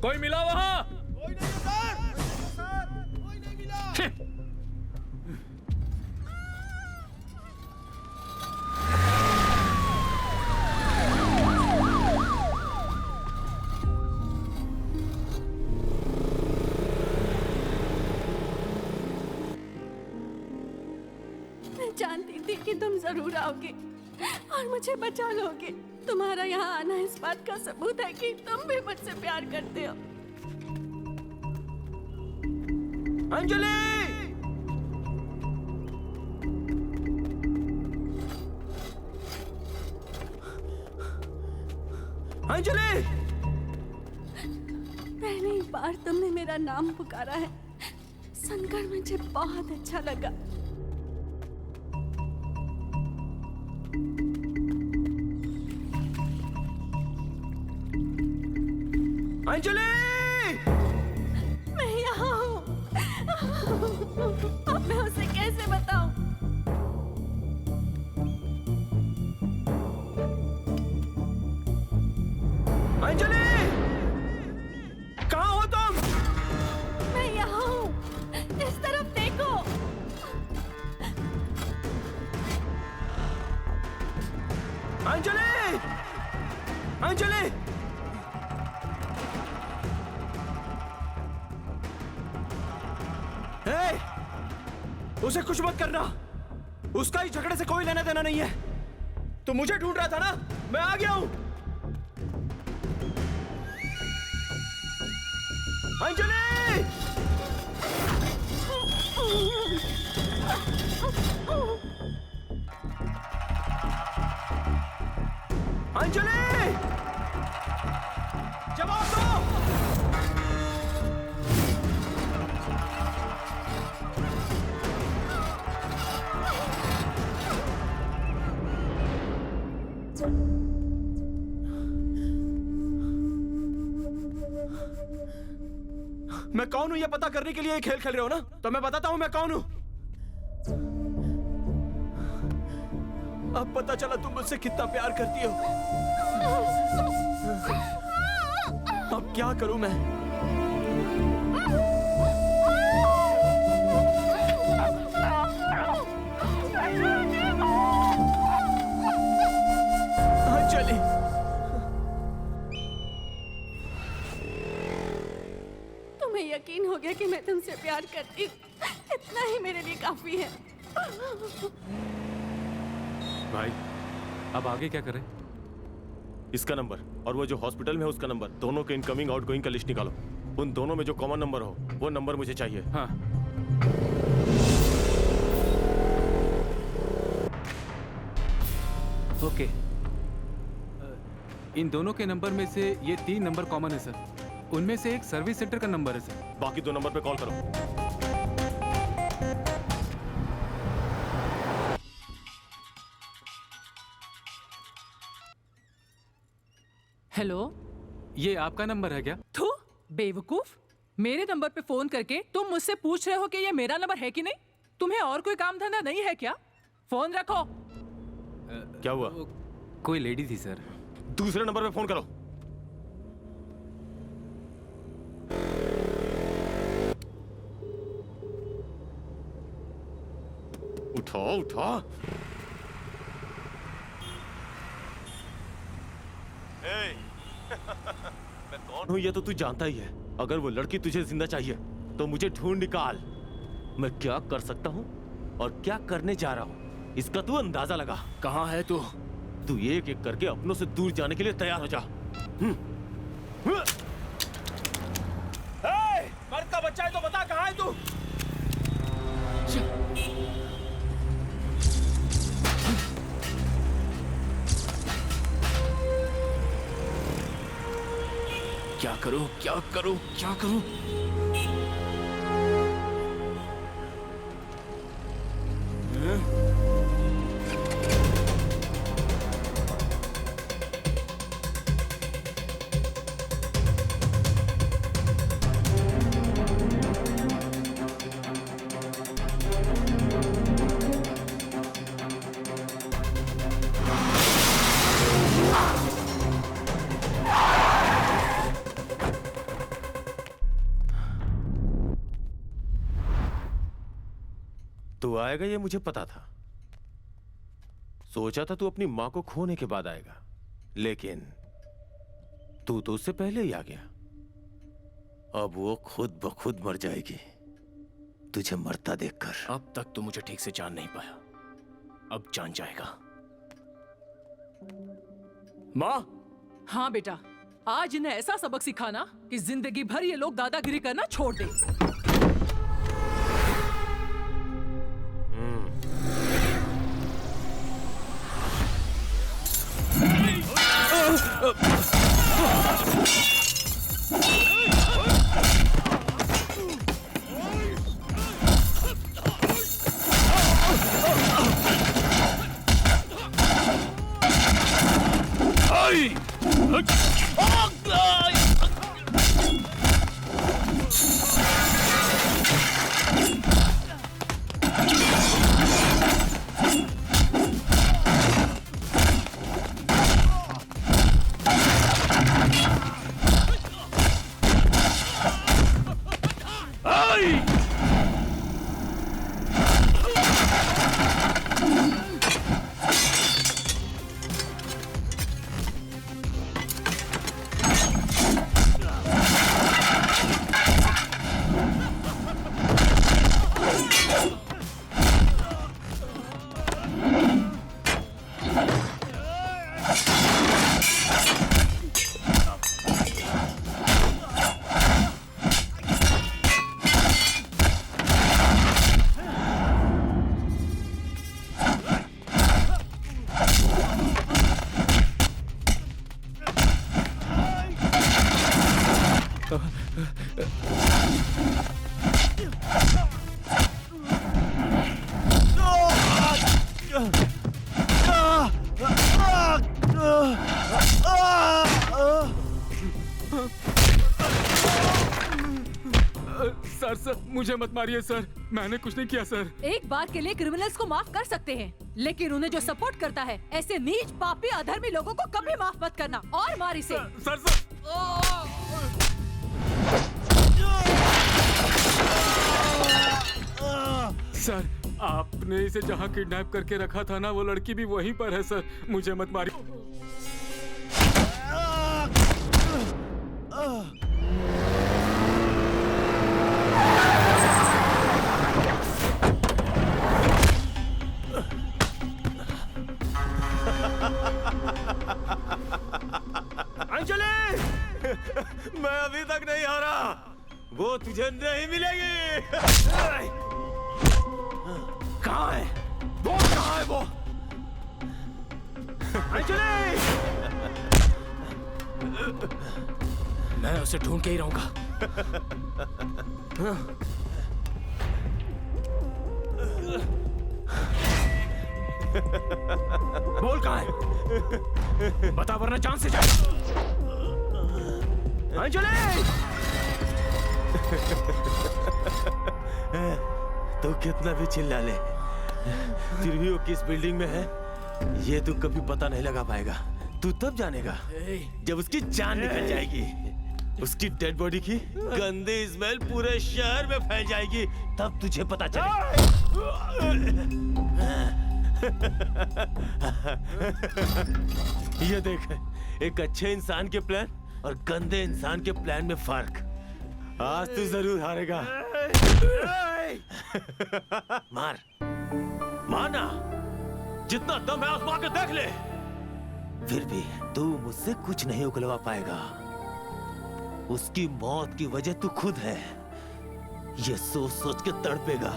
कोई मिला वहां? कोई नहीं सर। कोई नहीं मिला। जानती थी कि तुम जरूर आओगे और मुझे बचा लोगे। तुम्हारा यहाँ आना इस बात का सबूत है कि तुम भी मुझसे प्यार करते हो। अंजलि! अंजलि! पहली बार तुमने मेरा नाम पुकारा है, सुनकर मुझे बहुत अच्छा लगा। अंजलि! मैं यहाँ हूँ। अब मैं उसे कैसे बताऊं? अंजलि! कहाँ हो तुम? मैं यहाँ हूँ। इस तरफ देखो। अंजलि! अंजलि! उसे कुछ मत करना। उसका ही झगड़े से कोई लेना देना नहीं है। तू मुझे ढूंढ रहा था ना? मैं आ गया हूं। अंजलि! अंजलि! जवाब दो। मैं कौन हूं ये पता करने के लिए ये खेल खेल रहे हो ना? तो मैं बताता हूं मैं कौन हूं। अब पता चला तुम मुझसे कितना प्यार करती हो। अब क्या करूं मैं? चलिए। तुम्हें यकीन हो गया कि मैं तुमसे प्यार करती हूँ, इतना ही मेरे लिए काफी है। भाई अब आगे क्या करें? इसका नंबर और वो जो हॉस्पिटल में है उसका नंबर, दोनों के इनकमिंग आउटगोइंग का लिस्ट निकालो। उन दोनों में जो कॉमन नंबर हो वो नंबर मुझे चाहिए। हाँ। ओके। इन दोनों के नंबर में से ये 3 नंबर कॉमन है सर। उनमें से एक सर्विस सेंटर का नंबर है सर। बाकी 2 नंबर पे कॉल करो। हेलो, ये आपका नंबर है क्या? थू बेवकूफ, मेरे नंबर पे फोन करके तुम मुझसे पूछ रहे हो कि ये मेरा नंबर है कि नहीं? तुम्हें और कोई काम धंधा नहीं है क्या? फोन रखो। क्या हुआ? कोई लेडी थी सर। दूसरे नंबर पे फोन करो। उठाओ उठाओ। मैं कौन हूं ये तो तू जानता ही है। अगर वो लड़की तुझे जिंदा चाहिए तो मुझे ढूंढ निकाल। मैं क्या कर सकता हूं और क्या करने जा रहा हूं इसका तू अंदाजा लगा। कहां है तू? तू एक एक करके अपनों से दूर जाने के लिए तैयार हो जा। मर्द का बच्चा है तो बता कहां है तू? क्या करूं, क्या करूं, क्या करूं? तू आएगा ये मुझे पता था। सोचा था तू अपनी मां को खोने के बाद आएगा, लेकिन तू तो उससे पहले ही आ गया। अब वो खुद ब खुद मर जाएगी तुझे मरता देखकर। अब तक तो मुझे ठीक से जान नहीं पाया, अब जान जाएगा। माँ। हाँ बेटा, आज इन्हें ऐसा सबक सिखाना कि जिंदगी भर ये लोग दादागिरी करना छोड़ दे। सर मुझे मत मारिए सर, मैंने कुछ नहीं किया सर। एक बार के लिए क्रिमिनल्स को माफ कर सकते हैं, लेकिन उन्हें जो सपोर्ट करता है ऐसे नीच पापी अधर्मी लोगों को कभी माफ मत करना और मार इसे। सर सर आपने इसे जहाँ किडनैप करके रखा था ना, वो लड़की भी वहीं पर है सर। मुझे मत मारिए। अंजलि, मैं अभी तक नहीं हारा, वो तुझे नहीं मिलेगी। कहाँ है वो? कहाँ है वो? अंजलि! मैं उसे ढूंढ के ही रहूंगा। बोल कहाँ है? बता वरना जान से जाए। अंजलि! तो कितना भी चिल्ला ले, फिर भी वो किस बिल्डिंग में है ये तू कभी पता नहीं लगा पाएगा। तू तब जानेगा जब उसकी जान निकल जाएगी। उसकी डेड बॉडी की गंदी स्मेल पूरे शहर में फैल जाएगी, तब तुझे पता चलेगा। ये देख, एक अच्छे इंसान के प्लान और गंदे इंसान के प्लान में फर्क। आज तू जरूर हारेगा। मार मारना, जितना दम है आजमा के देख ले। फिर भी तू मुझसे कुछ नहीं उगलवा पाएगा। उसकी मौत की वजह तू खुद है, ये सोच सोच के तड़पेगा।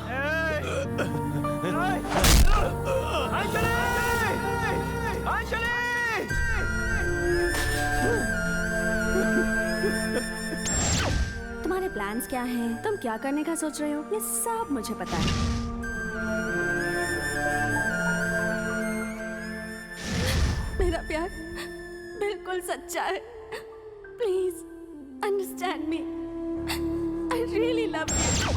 तुम्हारे प्लान्स क्या हैं? तुम क्या करने का सोच रहे हो? ये सब मुझे पता है। मेरा प्यार बिल्कुल सच्चा है। Please understand me. I really love you.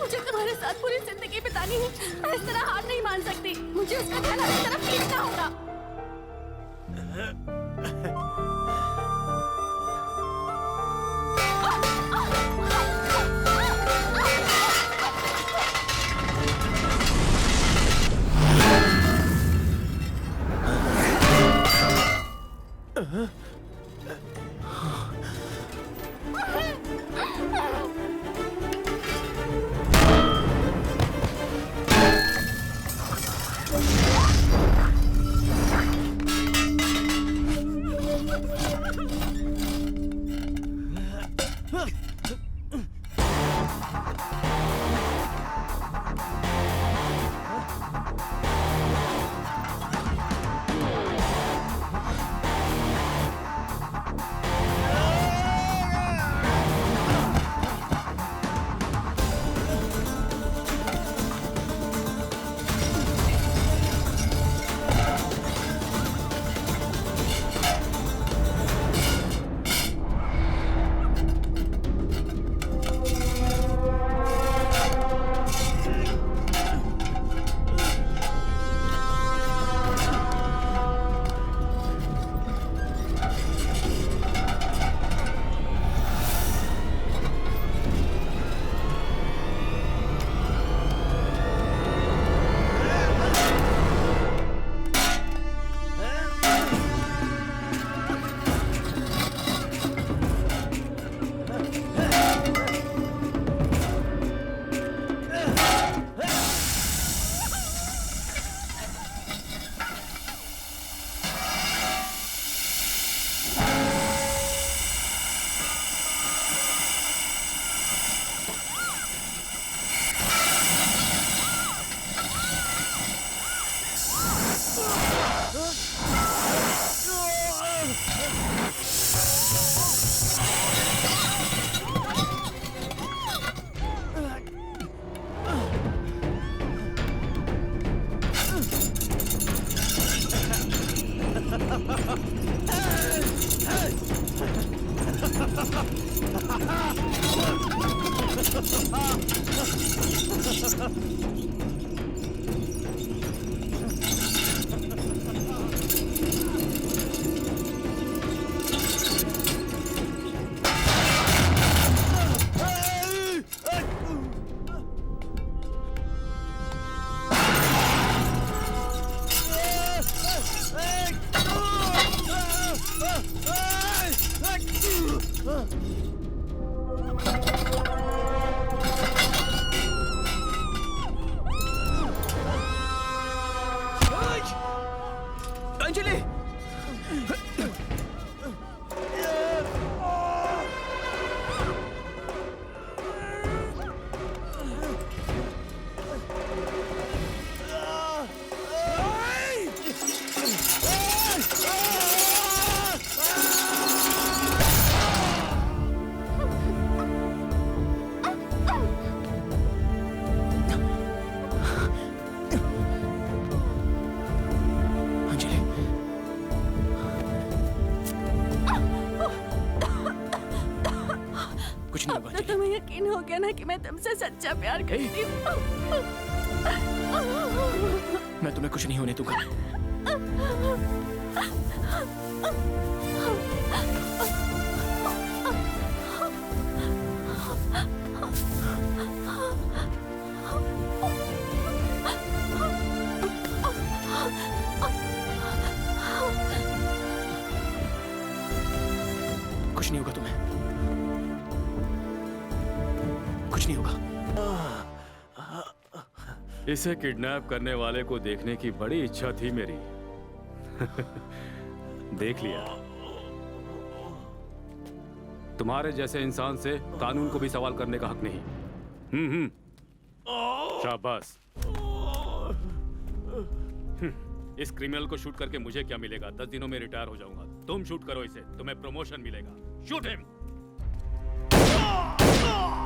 मुझे तुम्हारे साथ पूरी जिंदगी बितानी है। मैं इस तरह हार नहीं मान सकती। मुझे उसका ध्यान अपनी तरफ खींचना होगा। अंजलि! कुछ नहीं होगा। तो तुम्हें यकीन हो गया ना कि मैं तुमसे सच्चा प्यार करती हूँ। मैं तुम्हें कुछ नहीं होने दूंगा। कुछ नहीं होगा तुम्हें, कुछ नहीं होगा। इसे किडनैप करने वाले को देखने की बड़ी इच्छा थी मेरी। देख लिया। तुम्हारे जैसे इंसान से कानून को भी सवाल करने का हक नहीं। शाबाश। इस क्रिमिनल को शूट करके मुझे क्या मिलेगा? 10 दिनों में रिटायर हो जाऊंगा। तुम शूट करो इसे, तुम्हें प्रमोशन मिलेगा। Shoot him.